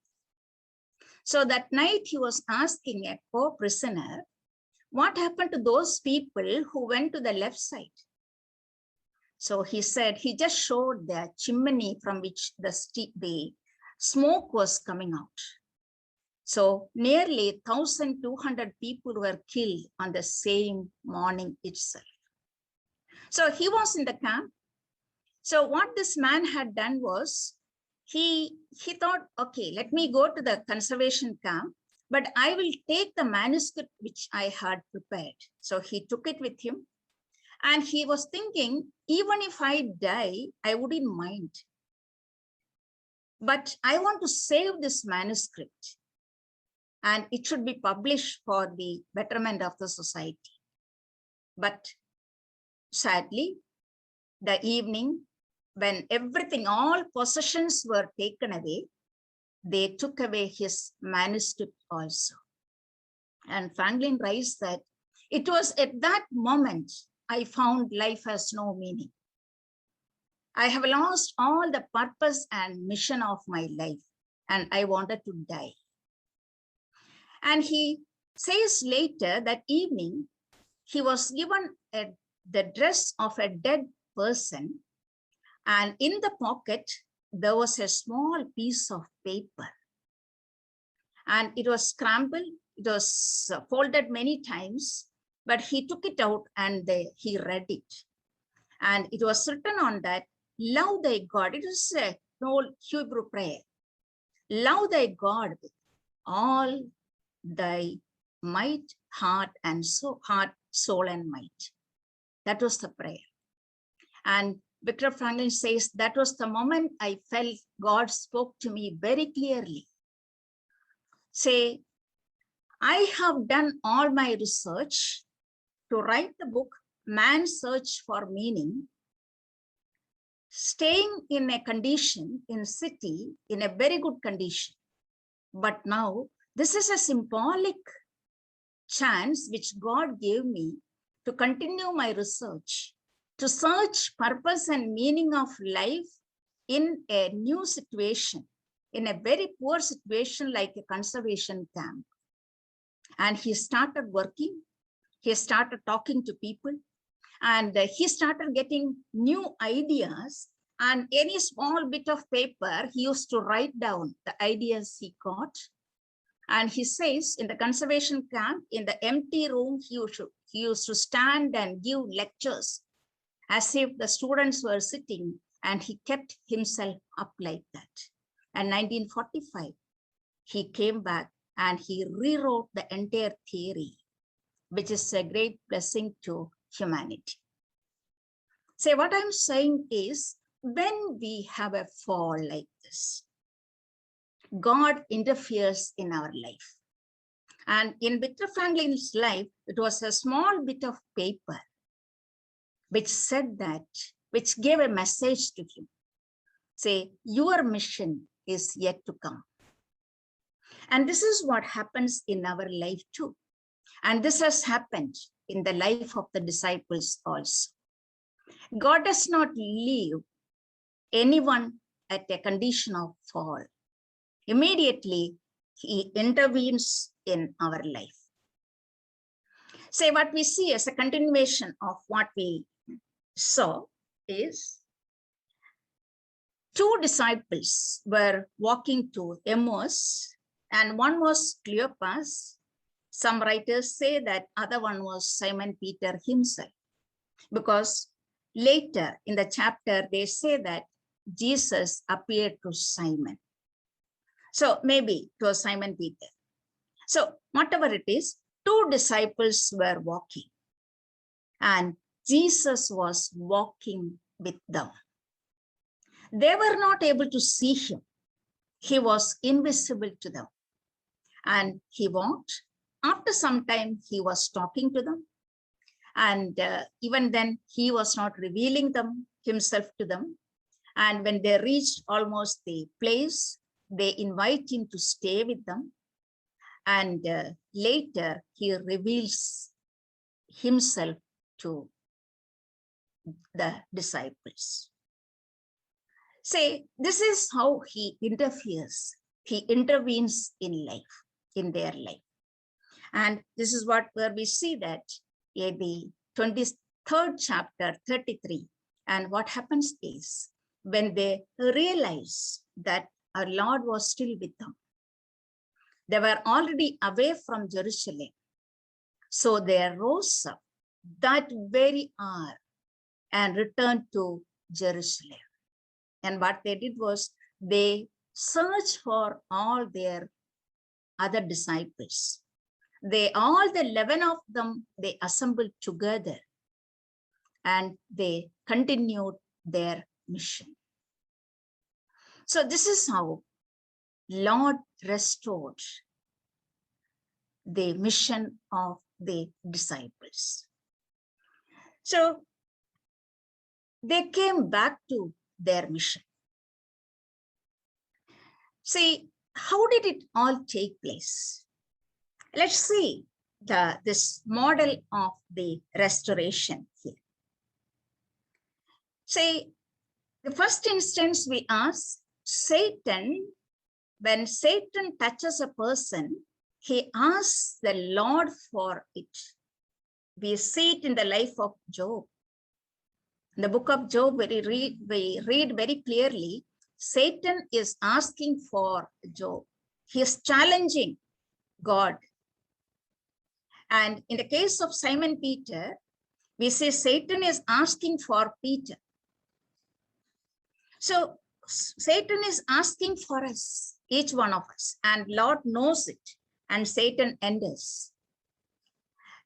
So that night he was asking a co-prisoner, what happened to those people who went to the left side? So he said, he just showed the chimney from which the smoke was coming out. So nearly 1,200 people were killed on the same morning itself. So he was in the camp. So what this man had done was, he thought, okay, let me go to the conservation camp, but I will take the manuscript which I had prepared. So he took it with him. And he was thinking, even if I die, I wouldn't mind. But I want to save this manuscript, and it should be published for the betterment of the society. But sadly, the evening, when everything, all possessions were taken away, they took away his manuscript also. And Franklin writes that it was at that moment I found life has no meaning. I have lost all the purpose and mission of my life, and I wanted to die. And he says later that evening, he was given the dress of a dead person, and in the pocket, there was a small piece of paper. And it was scrambled, it was folded many times, but he took it out and he read it. And it was written on that, love thy God. It is an old Hebrew prayer. Love thy God with all thy might, heart, soul, and might. That was the prayer. And Viktor Frankl says, that was the moment I felt God spoke to me very clearly. Say, I have done all my research to write the book, Man's Search for Meaning, staying in a condition, in a city, in a very good condition. But now, this is a symbolic chance which God gave me to continue my research, to search purpose and meaning of life in a new situation, in a very poor situation like a conservation camp. And he started working, he started talking to people, and he started getting new ideas And any small bit of paper, he used to write down the ideas he got. And he says in the conservation camp, in the empty room, he used to stand and give lectures as if the students were sitting, and he kept himself up like that. And 1945, he came back and he rewrote the entire theory, which is a great blessing to humanity. So what I'm saying is, when we have a fall like this, God interferes in our life. And in Viktor Franklin's life, it was a small bit of paper which said that, which gave a message to him. Say, your mission is yet to come. And this is what happens in our life too. And this has happened in the life of the disciples also. God does not leave anyone at a condition of fall. Immediately, he intervenes in our life. Say, what we see as a continuation of what we saw is two disciples were walking to Emmaus, and one was Cleopas. Some writers say that other one was Simon Peter himself, because later in the chapter, they say that Jesus appeared to Simon. So maybe it was Simon Peter. So whatever it is, two disciples were walking, and Jesus was walking with them. They were not able to see him. He was invisible to them. And he walked. After some time, he was talking to them. And even then, he was not revealing himself to them. And when they reached almost the place, they invite him to stay with them. And later, he reveals himself to the disciples. Say, this is how he interferes. He intervenes in life, in their life. And this is where we see that in the 23rd chapter, 33. And what happens is, when they realize that our Lord was still with them, they were already away from Jerusalem. So they rose up that very hour and returned to Jerusalem. And what they did was, they searched for all their other disciples. All the 11 of them, they assembled together and they continued their mission. So this is how Lord restored the mission of the disciples. So they came back to their mission. See, how did it all take place? Let's see this model of the restoration here. See, the first instance we ask, Satan, when Satan touches a person, he asks the Lord for it. We see it in the life of Job. In the book of Job, we read very clearly, Satan is asking for Job. He is challenging God. And in the case of Simon Peter, we say Satan is asking for Peter. So Satan is asking for us, each one of us, and Lord knows it, and Satan enters.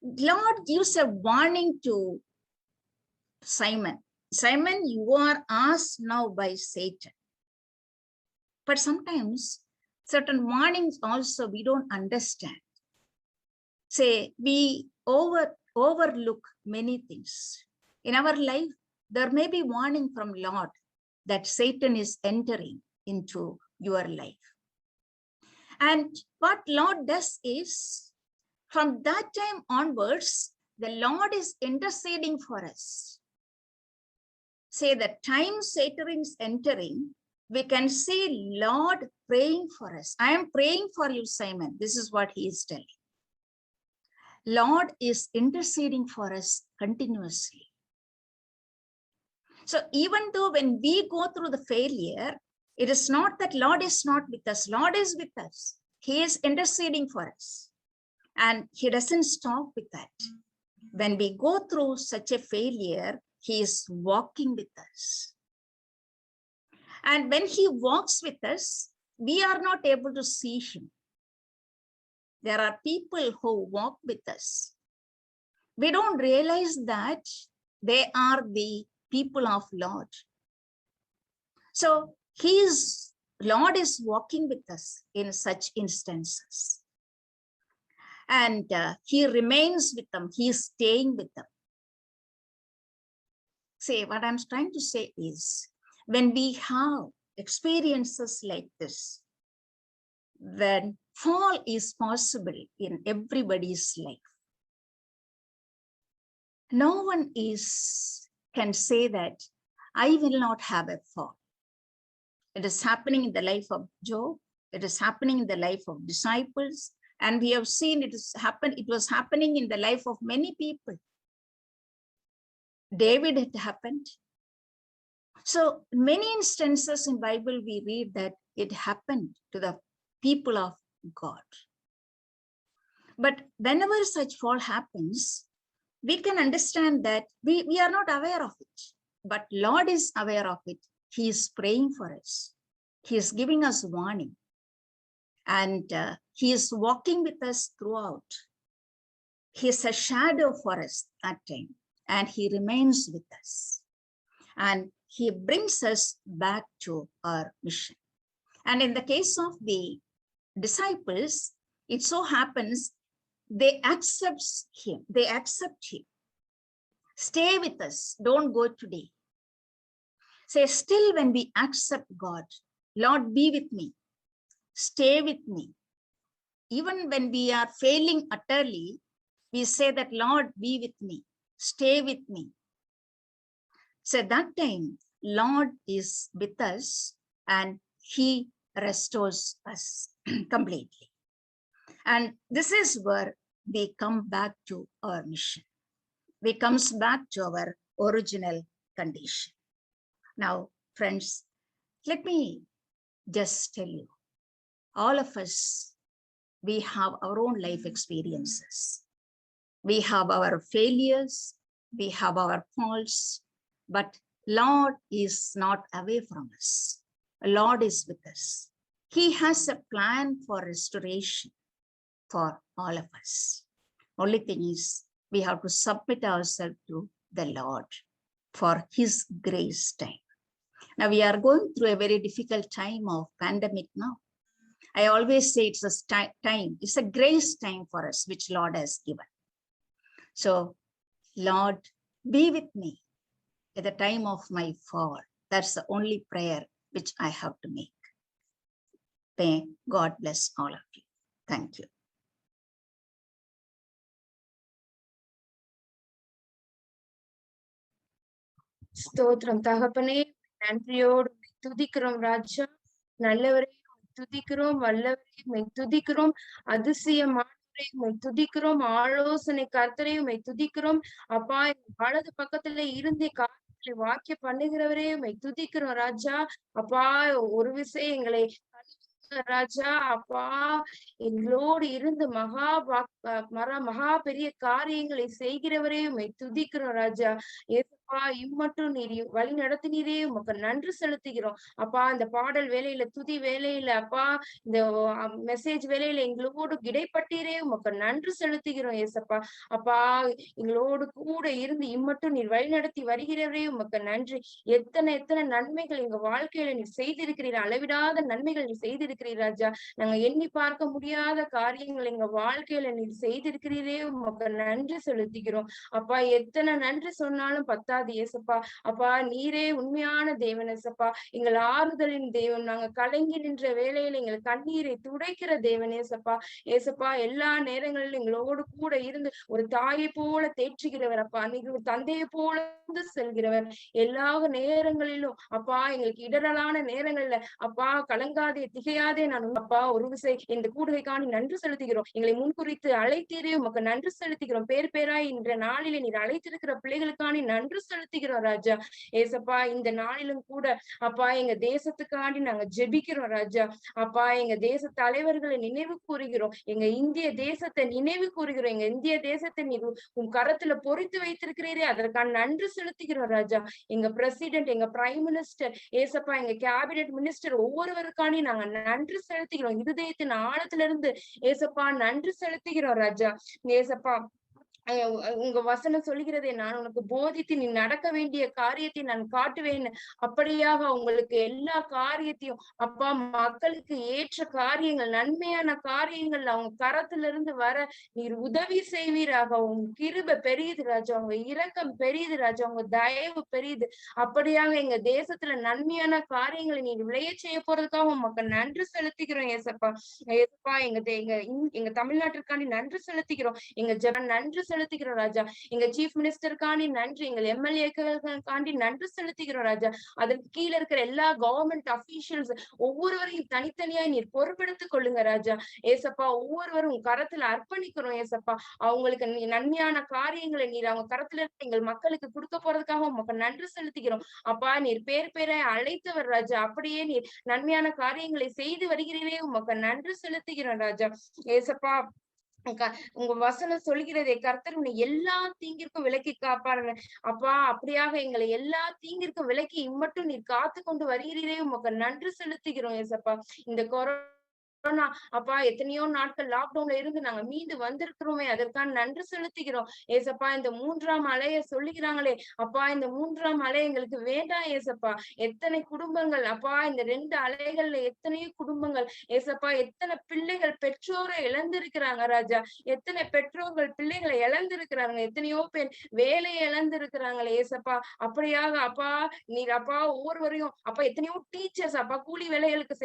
Lord gives a warning to Simon. Simon, you are asked now by Satan. But sometimes certain warnings also we don't understand. Say, we overlook many things. In our life, there may be warning from Lord that Satan is entering into your life. And what Lord does is, from that time onwards, the Lord is interceding for us. Say, the time Satan is entering, we can see Lord praying for us. I am praying for you, Simon. This is what he is telling. Lord is interceding for us continuously. So even though when we go through the failure, it is not that Lord is not with us. Lord is with us. He is interceding for us. And he doesn't stop with that. When we go through such a failure, he is walking with us. And when he walks with us, we are not able to see him. There are people who walk with us. We don't realize that they are the people of Lord. So Lord is walking with us in such instances. And he remains with them. He is staying with them. Say, what I'm trying to say is, when we have experiences like this, when fall is possible in everybody's life, no one can say that I will not have a fall. It is happening in the life of Job. It is happening in the life of disciples. And we have seen it was happening in the life of many people. David, it happened. So many instances in Bible, we read that it happened to the people of God. But whenever such fall happens, we can understand that we are not aware of it, but Lord is aware of it. He is praying for us. He is giving us warning. And he is walking with us throughout. He is a shadow for us that time, and he remains with us. And he brings us back to our mission. And in the case of the disciples, it so happens they accept him. Stay with us. Don't go today. Say, still when we accept God, Lord, be with me. Stay with me. Even when we are failing utterly, we say that, Lord, be with me. Stay with me. So that time, Lord is with us and he restores us completely. And this is where we come back to our mission. We comes back to our original condition. Now, friends, let me just tell you, all of us, we have our own life experiences. We have our failures, we have our faults, but Lord is not away from us. Lord is with us. He has a plan for restoration for all of us. Only thing is, we have to submit ourselves to the Lord for his grace time. Now we are going through a very difficult time of pandemic now. I always say it's a time, it's a grace time for us, which Lord has given. So, Lord, be with me at the time of my fall. That's the only prayer which I have to make. May God bless all of you. Thank you. ஸ்தோத்திரம் தகப்பனே, நன்றியோடு துதிக்கிறோம் ராஜா. நல்லவரே துதிக்கிறோம், வல்லவரே துதிக்கிறோம், அதிசயமானவரே துதிக்கிறோம், ஆலோசனை கர்த்தரே துதிக்கிறோம். அப்பா, வலது பக்கத்துல இருந்தே காரியங்களை வாக்கிய பண்ணுகிறவரே துதிக்கிறோம் ராஜா. அப்பா, ஒரு விஷயம் எங்களை ராஜா, அப்பா, எங்களோடு இருந்து மகா பெரிய காரியங்களை செய்கிறவரே துதிக்கிறோம் ராஜா. ஏசப்பா, இம்மட்டும் நீர் வழி நடத்தினீரே உமக்கு நன்றி செலுத்துகிறோம். அப்பா, இந்த பாடல் வேலையில, துதி வேலையில, அப்பா, இந்த மெசேஜ் வேலையில எங்களோடு இடைப்பட்டீரே உமக்கு நன்றி செலுத்துகிறோம் ஏசப்பா. அப்பா, எங்களோடு கூட இருந்து இம்மட்டும் நீர் வழி நடத்தி வருகிறவரே உமக்கு நன்றி. எத்தனை நன்மைகள் எங்க வாழ்க்கையில நீர் செய்திருக்கிறீர். அளவிடாத நன்மைகள் நீர் செய்திருக்கிறீர் ராஜா. நாங்க எண்ணி பார்க்க முடியாத காரியங்கள் எங்க வாழ்க்கையில நீர் செய்திருக்கிறீரே உமக்கு நன்றி செலுத்துகிறோம். அப்பா, எத்தனை நன்றி சொன்னாலும் பத்தாது ஏசப்பா. அப்பா, நீரே உண்மையான தேவன் ஏசப்பா. எங்கள் ஆறுதலின் தேவன். நாங்க கலங்கி நின்ற வேளையில எங்கள் கண்ணீரை துடைக்கிற தேவன் ஏசப்பா. ஏசப்பா, எல்லா நேரங்களிலும் எங்களோடு கூட இருந்து ஒரு தாயை போல தேற்றுகிறவர் அப்பா. நீங்க ஒரு தந்தையை போல செல்கிறவர். எல்லா நேரங்களிலும் அப்பா, எங்களுக்கு இடரலான நேரங்கள்ல அப்பா, கலங்காதே திகையாதே. நான் அப்பா, ஒரு விசை இந்த கூடுகைக்கான நன்றி செலுத்துகிறோம். எங்களை முன்குறித்து அழைத்தீரே உமக்கு நன்றி செலுத்துகிறோம். பேராய் இன்ற நாளிலே நீர் அழைத்திருக்கிற பிள்ளைகளுக்கான நன்றி செலுத்துகிறோம் ராஜா. ஏசப்பா இந்த நாளிலும் கூட அப்பா எங்க தேசத்துக்காண்டி நாங்க ஜெபிக்கிறோம் ராஜா. அப்பா எங்க தேச தலைவர்களை நினைவு கூறுகிறோம். எங்க இந்திய தேசத்தை நினைவு கூறுகிறோம். எங்க இந்திய தேசத்தை நீ உன் கரத்துல பொறித்து வைத்திருக்கிறீரே, அதற்கான நன்றி செலுத்துகிறோம் ராஜா. எங்க பிரசிடென்ட், எங்க பிரைம் மினிஸ்டர், ஏசப்பா எங்க கேபினெட் மினிஸ்டர் ஒவ்வொருவருக்காண்டி நாங்க நன்றி செலுத்துகிறோம். இருதயத்தின் ஆழத்திலிருந்து ஏசப்பா நன்றி செலுத்துகிறோம் ராஜா. ஏசப்பா உங்க வசனம் சொல்லுகிறதே, நான் உனக்கு போதித்து நீ நடக்க வேண்டிய காரியத்தை நான் காட்டுவேன். அப்படியாக உங்களுக்கு எல்லா காரியத்தையும் அப்பா மக்களுக்கு ஏற்ற காரியங்கள், நன்மையான காரியங்கள் அவங்க கரத்திலிருந்து வர நீர் உதவி செய்வீராக. உங்க கிருபை பெரியது ராஜா, உங்க இரக்கம் பெரியது ராஜா, உங்க தயவு பெரியது. அப்படியாக எங்க தேசத்துல நன்மையான காரியங்களை நீர் விளைய செய்ய போறதுக்காக உமக்கு நன்றி செலுத்திக்கிறோம் ஏசப்பா. ஏசப்பா எங்க தமிழ்நாட்டிற்காண்டி நன்றி செலுத்திக்கிறோம். எங்க ஜெபம் நன்றி செலுத்திக்கிறோம் ராஜா. எங்க சீஃப் மினிஸ்டருக்காண்டி நன்றி, எங்கள் எம்எல்ஏக்களுக்காண்டி நன்றி செலுத்திக்கிறோம் ராஜா. அதற்கு கீழே இருக்கிற எல்லா கவர்மெண்ட் அபிஷியல்ஸ் ஒவ்வொருவரையும் தனித்தனியா நீர் பொறுப்பெடுத்துக் கொள்ளுங்க ராஜா. ஏசப்பா ஒவ்வொருவரும் கரத்துல அர்ப்பணிக்கிறோம் ஏசப்பா. அவங்களுக்கு நன்மையான காரியங்களை நீர் அவங்க கரத்துல எங்கள் மக்களுக்கு கொடுக்க போறதுக்காக உமக்கு நன்றி செலுத்திக்கிறோம் அப்பா. நீர் பேர் பேரை அழைத்தவர் ராஜா. அப்படியே நீர் நன்மையான காரியங்களை செய்து வருகிறீரே, உமக்கு நன்றி செலுத்துகிறோம் ராஜா. ஏசப்பா உங்க வசனம் சொல்கிறதே, கர்த்தர் உன்னை எல்லா தீங்கிற்கும் விலக்கி காப்பாருங்க அப்பா. அப்படியாக எங்களை எல்லா தீங்கிற்கும் விலக்கி இம்மட்டும் நீர் காத்து கொண்டு வருகிறீரே, உமக்கு நன்றி செலுத்துகிறோம் ஏசப்பா. இந்த கொரோனா அப்பா எத்தனையோ நாட்கள் லாக்டவுன்ல இருந்து நாங்க மீண்டு வந்திருக்கிறோமே, அதற்கான நன்றி செலுத்துகிறோம் ஏசப்பா. இந்த 3ஆம் அலைய சொல்லுகிறாங்களே அப்பா, இந்த 3ஆம் அலை எங்களுக்கு வேண்டாம் ஏசப்பா. எத்தனை குடும்பங்கள் அப்பா, இந்த 2 அலைகள்ல எத்தனையோ குடும்பங்கள் ஏசப்பா, எத்தனை பிள்ளைகள் பெற்றோரை இழந்திருக்கிறாங்க ராஜா. எத்தனை பெற்றோர்கள் பிள்ளைகளை இழந்திருக்கிறாங்க, எத்தனையோ பேர் வேலையை இழந்திருக்கிறாங்களே ஏசப்பா. அப்படியாக அப்பா நீர் அப்பா ஒவ்வொருவரையும் அப்பா, எத்தனையோ டீச்சர்ஸ் அப்பா கூலி வேலைகளுக்கு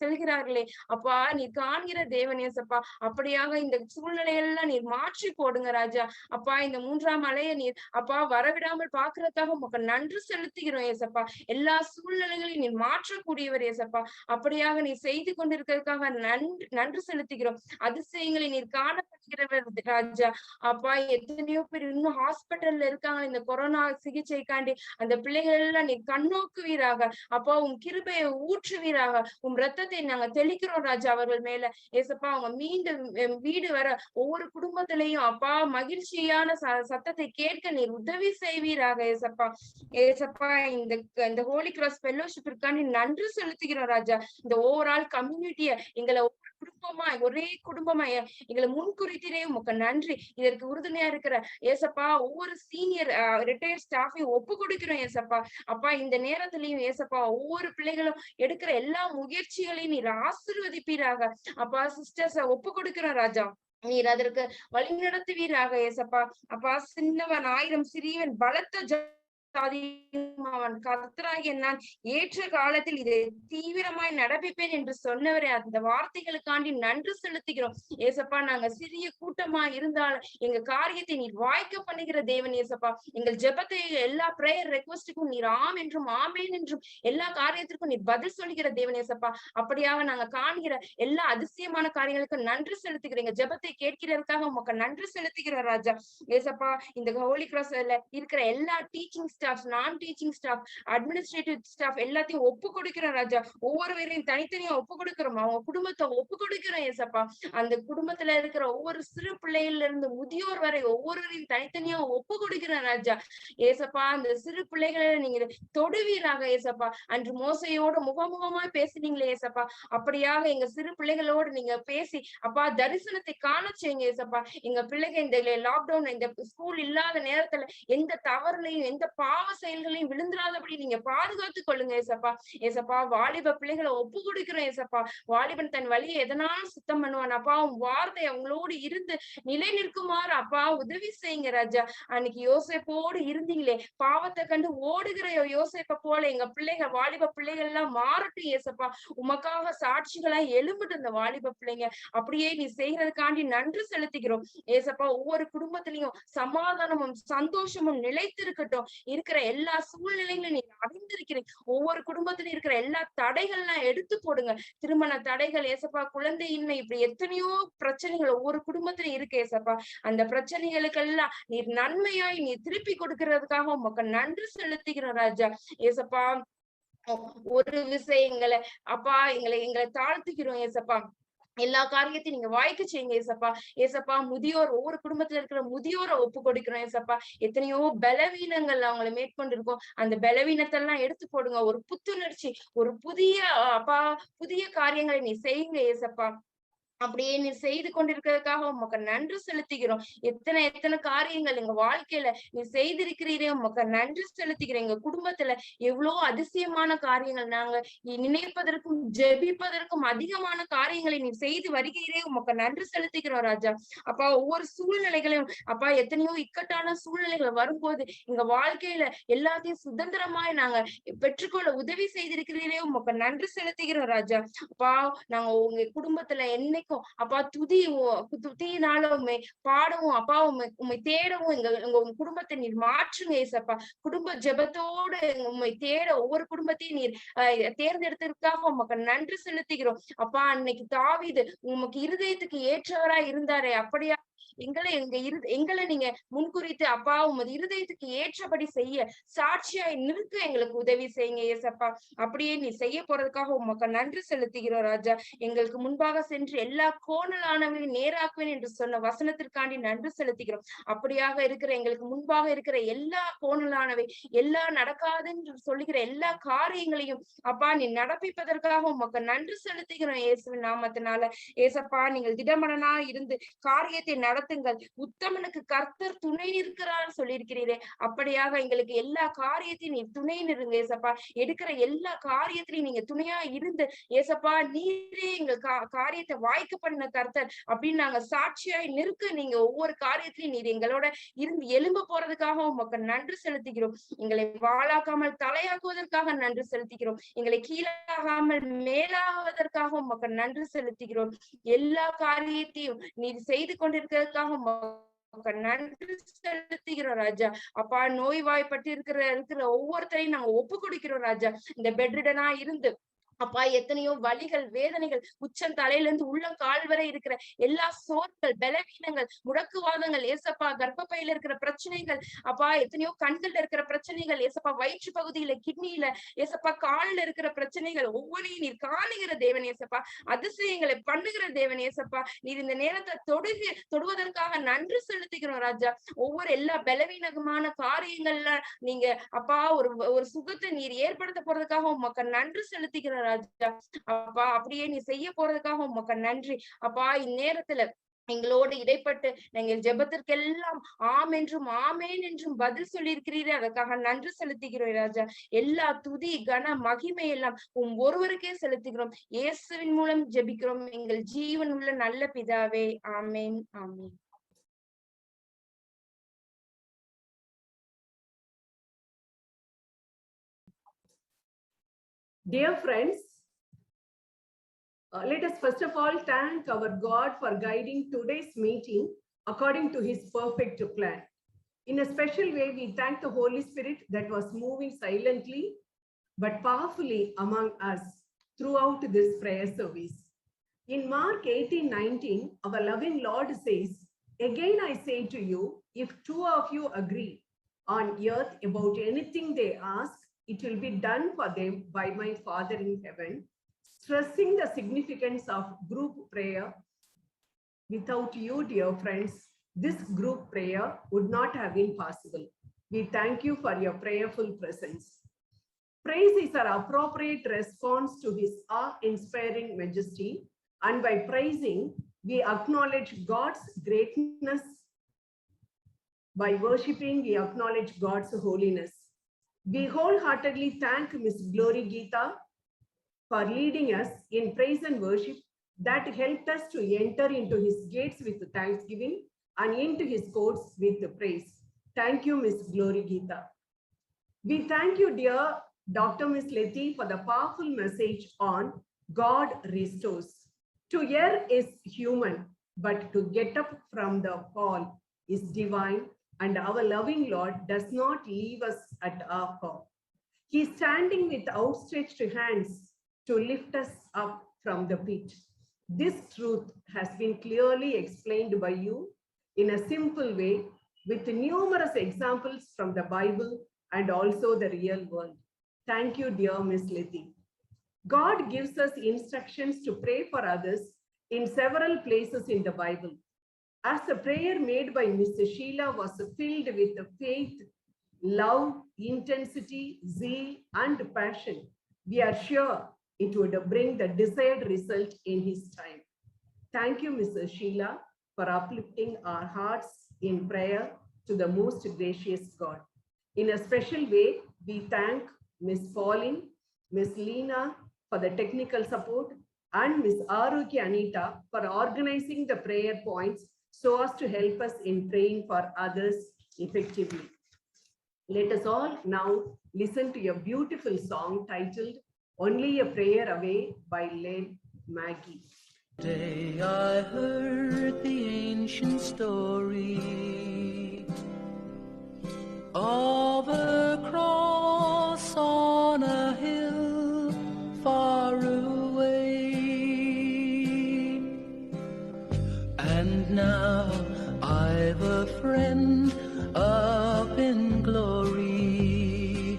செல்கிறார்களே அப்பா, நீ காண்கிற தேவன் ஏசப்பா. அப்படியாக இந்த சூழ்நிலையெல்லாம் நீர் மாற்றி போடுங்க ராஜா. அப்பா இந்த 3ஆம் அலைய நீர் அப்பா வரவிடாமல் பாக்குறதுக்காக உமக்கு நன்றி செலுத்துகிறோம் ஏசப்பா. எல்லா சூழ்நிலைகளையும் நீர் மாற்றக்கூடியவர் ஏசப்பா. அப்படியாக நீ செய்து கொண்டிருக்கிறதுக்காக நன்றி செலுத்துகிறோம். அதிசயங்களை நீர் காணப்படுகிறவர் ராஜா. அப்பா எத்தனையோ பேர் இன்னும் ஹாஸ்பிட்டல்ல இருக்காங்க இந்த கொரோனா சிகிச்சைக்காண்டி. அந்த பிள்ளைகள் எல்லாம் நீர் கண்ணோக்குவீராக அப்பா. உன் கிருபையை ஊற்றுவீராக. உன் ரத்தத்தை நாங்க தெளிக்கிறோம் ராஜா அவர்கள் மேல ஏசப்பா. அவங்க மீண்டும் வீடு வர ஒவ்வொரு குடும்பத்திலையும் அப்பா மகிழ்ச்சியான சத்தத்தை கேட்க நீர் உதவி செய்வீராக ஏசப்பா. ஏசப்பா இந்த ஹோலி கிராஸ் ஃபெல்லோஷிப்பிற்காண்டி நன்றி செலுத்துகிறோம் ராஜா. இந்த ஓவரால் கம்யூனிட்டிய எங்களை ஒரே குடும்பமா எங்களை முன்குறித்தீரே, உமக்கு நன்றி. இதற்கு உறுதுணையா இருக்கிற ஏசப்பா ஒவ்வொரு சீனியர் ரிட்டையர்ட் ஸ்டாஃபையும் ஒப்பு கொடுக்கிறோம் ஏசப்பா. அப்பா இந்த நேரத்திலையும் ஏசப்பா ஒவ்வொரு பிள்ளைகளும் எடுக்கிற எல்லா முயற்சிகளையும் நீர் ஆசீர்வதிப்பீராக அப்பா. சிஸ்டர்ஸ் ஒப்பு கொடுக்கிறோம் ராஜா. நீர் அதற்கு வழி நடத்துவீராக ஏசப்பா. அப்பா சின்னவன் 1000 சிறியவன் பலத்த அவன் கர்த்தராகிய நான் ஏற்ற காலத்தில் இதை தீவிரமாய் நடப்பிப்பேன் என்று சொன்னவரே, அந்த வார்த்தைகளுக்காண்டி நன்றி செலுத்துகிறோம் ஏசப்பா. நாங்க சிறிய கூட்டமா இருந்தாலும் எங்க காரியத்தை நீர் வாய்க்க பண்ணுகிற தேவன் ஏசப்பா. எங்கள் ஜெபத்தை எல்லா பிரேயர் ரெக்வஸ்டுக்கும் நீர் ஆம் என்றும் ஆமேன் என்றும் எல்லா காரியத்திற்கும் நீர் பதில் சொல்லுகிற தேவன் ஏசப்பா. அப்படியாக நாங்க காண்கிற எல்லா அதிசயமான காரியங்களுக்கும் நன்றி செலுத்துகிறோம். எங்க ஜெபத்தை கேட்கிறதுக்காக உமக்கு நன்றி செலுத்துகிறோம் ராஜா ஏசப்பா. இந்த ஹோலி கிராஸ்ல இருக்கிற எல்லா டீச்சிங் ஸ்டாஃப், நான் டீச்சிங் ஸ்டாஃப், அட்மினிஸ்ட்ரேட்டிவ் ஸ்டாஃப் எல்லாத்தையும் ஒப்பு கொடுக்கிறோம் ராஜா. ஒவ்வொருவரையும் தனித்தனியா ஒப்பு கொடுக்கிறோம். அவங்க குடும்பத்தை ஒப்பு கொடுக்கிறோம் ஏசப்பா. அந்த குடும்பத்துல இருக்கிற ஒவ்வொரு சிறு பிள்ளைகள்ல இருந்து முதியோர் வரை ஒவ்வொருவரையும் தனித்தனியா ஒப்பு கொடுக்கிறோம் ராஜா ஏசப்பா. அந்த சிறு பிள்ளைகளை நீங்க தொடுவீராக ஏசப்பா. அன்று மோசையோட முகமுகமாய் பேசினீங்களே ஏசப்பா. அப்படியாக எங்க சிறு பிள்ளைகளோடு நீங்க பேசி அப்பா தரிசனத்தை காண செய்யுங்க ஏசப்பா. எங்க பிள்ளைங்க இந்த லாக்டவுன் இந்த ஸ்கூல் இல்லாத நேரத்துல எந்த தவறுலையும் எந்த பாவ செயல்களையும் விழுந்துடாதபடி நீங்க பாதுகாத்துக் கொள்ளுங்க ஏசப்பா. ஏசப்பா வாலிப பிள்ளைகளை ஒப்பு கொடுக்கிறோம் ஏசப்பா. வாலிபன் தன் வழியை எதனாலும் சுத்தம் பண்ணுவான் அப்பா. உன் வார்த்தை அவங்களோடு இருந்து நிலை நிற்குமாறு அப்பா உதவி செய்யுங்க ராஜா. அன்னைக்கு யோசேப்போடு இருந்தீங்களே, பாவத்தை கண்டு ஓடுகிற யோசேப்ப போல எங்க பிள்ளைங்க வாலிப பிள்ளைகள் எல்லாம் மாறட்டும் ஏசப்பா. உமக்காக சாட்சிகளா எழும்பிட்டு இந்த வாலிப பிள்ளைங்க அப்படியே நீ செய்யறதுக்காண்டி நன்றி செலுத்துகிறோம் ஏசப்பா. ஒவ்வொரு குடும்பத்திலையும் சமாதானமும் சந்தோஷமும் நிலைத்திருக்கட்டும். இருக்கிற எல்லா சூழ்நிலைகளும் நீங்க அறிந்திருக்கிறீங்க. ஒவ்வொரு குடும்பத்திலும் இருக்கிற எல்லா தடைகள்லாம் எடுத்து போடுங்க. திருமண தடைகள் ஏசப்பா, குழந்தையின்மை, இப்படி எத்தனையோ பிரச்சனைகள் ஒவ்வொரு குடும்பத்திலும் இருக்கு ஏசப்பா. அந்த பிரச்சனைகளுக்கெல்லாம் நீர் நன்மையாய் நீ திருப்பி கொடுக்கறதுக்காக உமக்கு நன்றி செலுத்துகிறோம் ராஜா. ஏசப்பா, ஒரு விஷயங்களை அப்பா எங்களை தாழ்த்துக்கிறோம் ஏசப்பா. எல்லா காரியத்தையும் நீங்க வாய்க்கு செய்யுங்க ஏசப்பா. ஏசப்பா, முதியோர், ஒவ்வொரு குடும்பத்துல இருக்கிற முதியோரை ஒப்பு கொடுக்கிறோம் ஏசப்பா. எத்தனையோ பலவீனங்கள் அவங்களை மேற்கொண்டிருக்கோம். அந்த பலவீனத்தை எல்லாம் எடுத்து போடுங்க. ஒரு புத்துணர்ச்சி, ஒரு புதிய அப்பா, புதிய காரியங்களை நீ செய்யுங்க ஏசப்பா. அப்படியே நீ செய்து கொண்டிருக்கிறதுக்காக உமக்கு நன்றி செலுத்துகிறோம். எத்தனை காரியங்கள் எங்க வாழ்க்கையில நீ செய்திருக்கிறீரே, உமக்கு நன்றி செலுத்துகிறேன். எங்க குடும்பத்துல எவ்வளவு அதிசயமான காரியங்கள், நாங்க நினைப்பதற்கும் ஜெபிப்பதற்கும் அதிகமான காரியங்களை நீ செய்து வருகிறீரே, உமக்கு நன்றி செலுத்துகிறோம் ராஜா. அப்பா, ஒவ்வொரு சூழ்நிலைகளையும் அப்பா, எத்தனையோ இக்கட்டான சூழ்நிலைகள் வரும்போது எங்க வாழ்க்கையில எல்லாத்தையும் சுதந்திரமாய் நாங்க பெற்றுக்கொள்ள உதவி செய்திருக்கிறீரே, உமக்கு நன்றி செலுத்துகிறோம் ராஜா. அப்பா, நாங்க உங்க குடும்பத்துல என்னைக்கும் அப்பா துதியினால உண்மை பாடவும் அப்பா, உண்மை தேடவும் உங்க குடும்பத்தை நீர் மாற்றுங்க ஏசப்பா. குடும்ப ஜெபத்தோடு உண்மை தேட ஒவ்வொரு குடும்பத்தையும் நீர் தேர்ந்தெடுத்ததுக்காக உமக்கு நன்றி செலுத்துகிறோம் அப்பா. அன்னைக்கு தாவீது உமக்கு இருதயத்துக்கு ஏற்றவரா இருந்தாரே, அப்படியா எங்களை நீங்க முன்குறித்து அப்பா, உமது இருதயத்துக்கு ஏற்றபடி செய்ய சாட்சியாய் நிற்க எங்களுக்கு உதவி செய்யுங்க ஏசப்பா. அப்படியே நீ செய்ய போறதுக்காக உமக்கு நன்றி செலுத்துகிறோம் ராஜா. எங்களுக்கு முன்பாக சென்று எல்லா கோணலானவர்களையும் நேராக்குவேன் என்று சொன்ன வசனத்திற்காண்டி நன்றி செலுத்துகிறோம். அப்படியாக இருக்கிற எங்களுக்கு முன்பாக இருக்கிற எல்லா கோணலானவை, எல்லா நடக்காது என்று சொல்லுகிற எல்லா காரியங்களையும் அப்பா நீ நடப்பிப்பதற்காக உமக்கு நன்றி செலுத்துகிறோம் இயேசுவின் நாமத்தினால. ஏசப்பா, நீங்கள் திடமனனா இருந்து காரியத்தை நடத்துங்கள். உத்தமனுக்கு கர்த்தர் துணை நிற்கிறார் சொல்லியிருக்கிறீரே, அப்படியாக எங்களுக்கு எல்லா காரியத்தையும் நீ துணை நிறுங்க ஏசப்பா. எடுக்கிற எல்லா காரியத்திலையும் நீங்க துணையா இருந்து ஏசப்பா, நீரே எங்கள் காரியத்தை வாய்க்க பண்ண கர்த்தர் அப்படின்னு நாங்க சாட்சியாய் நிற்க நீங்க ஒவ்வொரு காரியத்திலையும் நீர் எங்களோட இருந்து எழும்ப போறதுக்காக உமக்கு நன்றி செலுத்துகிறோம். எங்களை வாழாக்காமல் தலையாக்குவதற்காக நன்றி செலுத்துகிறோம். எங்களை கீழாகாமல் மேலாவதற்காக உமக்கு நன்றி செலுத்துகிறோம். எல்லா காரியத்தையும் நீர் செய்து கொண்டிருக்கிறதுக்காக நன்றி செலுத்துகிறோம் ராஜா. அப்பா, நோய்வாய்ப்பட்டு இருக்கிற ஒவ்வொருத்தரையும் நாங்க ஒப்பு கொடுக்கிறோம் ராஜா. இந்த பெட்ரிடனா இருந்து அப்பா, எத்தனையோ வலிகள், வேதனைகள், உச்சம் தலையில இருந்து உள்ளம் கால் வரை இருக்கிற எல்லா சோர்வுகள், பலவீனங்கள், முடக்குவாதங்கள் ஏசப்பா, கர்ப்பப்பையில இருக்கிற பிரச்சனைகள் அப்பா, எத்தனையோ கண்கள்ல இருக்கிற பிரச்சனைகள் ஏசப்பா, வயிற்று பகுதியில, கிட்னியில ஏசப்பா, காலில் இருக்கிற பிரச்சனைகள் ஒவ்வொன்றையும் நீர் காணுகிற தேவன் ஏசப்பா. அதிசயங்களை பண்ணுகிற தேவன் ஏசப்பா. நீர் இந்த நேரத்தை தொடுவதற்காக நன்றி செலுத்துகிறோம் ராஜா. ஒவ்வொரு எல்லா பலவீனமான காரியங்கள்ல நீங்க அப்பா ஒரு சுகத்தை நீர் ஏற்படுத்த போறதுக்காக உமக்கு நன்றி செலுத்துகிறோம் ராஜா. அப்பா, அப்படியே நீ செய்ய போறதுக்காக உமக்கு நன்றி அப்பா. இந்நேரத்துல எங்களோடு இடைப்பட்டு நாங்கள் ஜெபத்திற்கெல்லாம் ஆம் என்றும் ஆமேன் என்றும் பதில் சொல்லியிருக்கிறீரே, அதற்காக நன்றி செலுத்துகிறோம் ராஜா. எல்லா துதி கன மகிமை எல்லாம் ஒருவருக்கே செலுத்துகிறோம். இயேசுவின் மூலம் ஜெபிக்கிறோம் எங்கள் ஜீவன் உள்ள நல்ல பிதாவே, ஆமேன் ஆமேன். Dear friends, let us first of all thank our God for guiding today's meeting according to his perfect plan. In a special way, we thank the Holy Spirit that was moving silently but powerfully among us throughout this prayer service. In Mark 18:19, our loving Lord says, "Again I say to you, if two of you agree on earth about anything they ask, it will be done for them by my Father in heaven," stressing the significance of group prayer. Without you, dear friends, this group prayer would not have been possible. We thank you for your prayerful presence. Praise is our appropriate response to his awe-inspiring majesty, and by praising, we acknowledge God's greatness. By worshiping, we acknowledge God's holiness. We wholeheartedly thank Ms. Glory Geeta for leading us in praise and worship that helped us to enter into his gates with thanksgiving and into his courts with praise. Thank you, Ms. Glory Geeta. We thank you, dear Dr. Ms. Letty, for the powerful message on God restores. To err is human, but to get up from the fall is divine. and our loving Lord does not leave us at our call. He is standing with outstretched hands to lift us up from the pit. This truth has been clearly explained by you in a simple way with numerous examples from the Bible and also the real world. Thank you, dear Miss Letty. God gives us instructions to pray for others in several places in the Bible. As the prayer made by Mr. Sheila was filled with faith, love, intensity, zeal, and passion, we are sure it would bring the desired result in his time. Thank you, Mrs. Sheila, for uplifting our hearts in prayer to the most gracious God. In a special way, we thank Miss Pauline, Miss Lena for the technical support, and Miss Aruki Anita for organizing the prayer points so as to help us in praying for others effectively. Let us all now listen to a beautiful song titled Only a Prayer Away by Len Maggie. Today I heard the ancient story of a cross on a hill far away, and now I've a friend up in glory,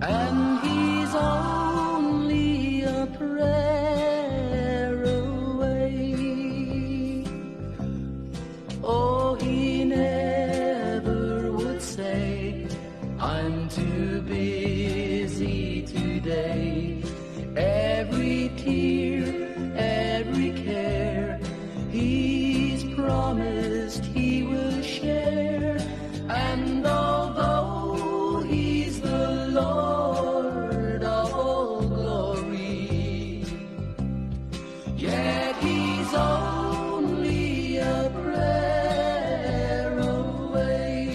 and he's only a prayer away. Oh, he never would say, I'm too busy today. Every tear, every care, he's promised he will share. And although he's the Lord of all glory, yet he's only a prayer away.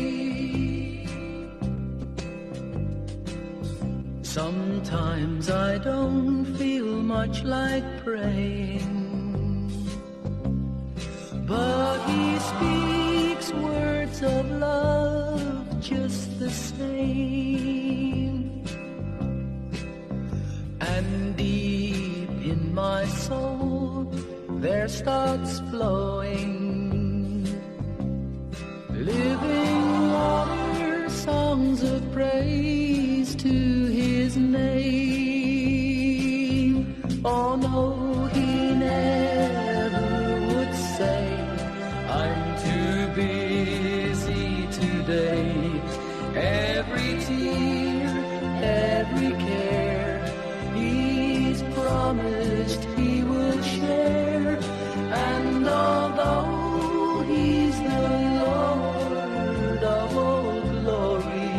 Sometimes I don't feel much like praying, but he speaks words of love just the same. And deep in my soul there starts flowing living water, songs of praise to his name. Oh no, he never would say, I'm too busy today. Every tear, every care, he's promised he will share. And although he's the Lord of all glory,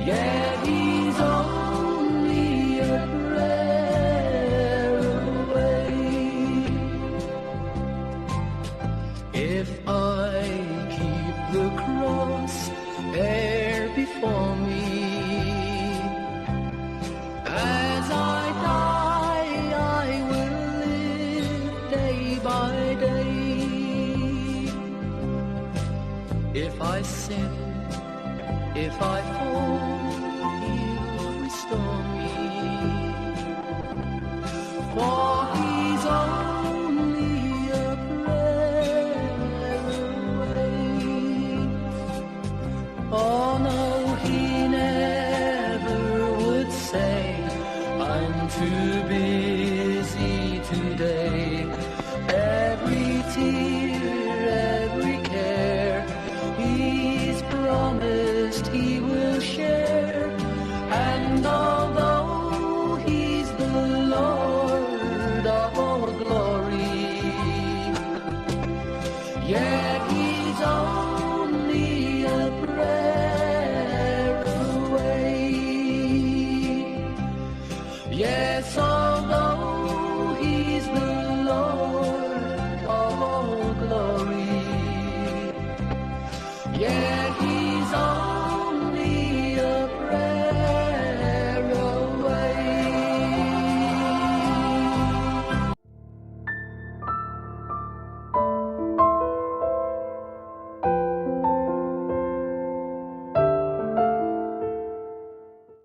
yet he's only a prayer away. If I keep the cross there before me, as I die, I will live day by day. If I sin, if I fall, he'll restore me. For he's only a prayer away. Oh no, he never would say, I'm too busy today. Every tear, every care, he's promised he will share. And although he's the Lord of all glory, yet he's all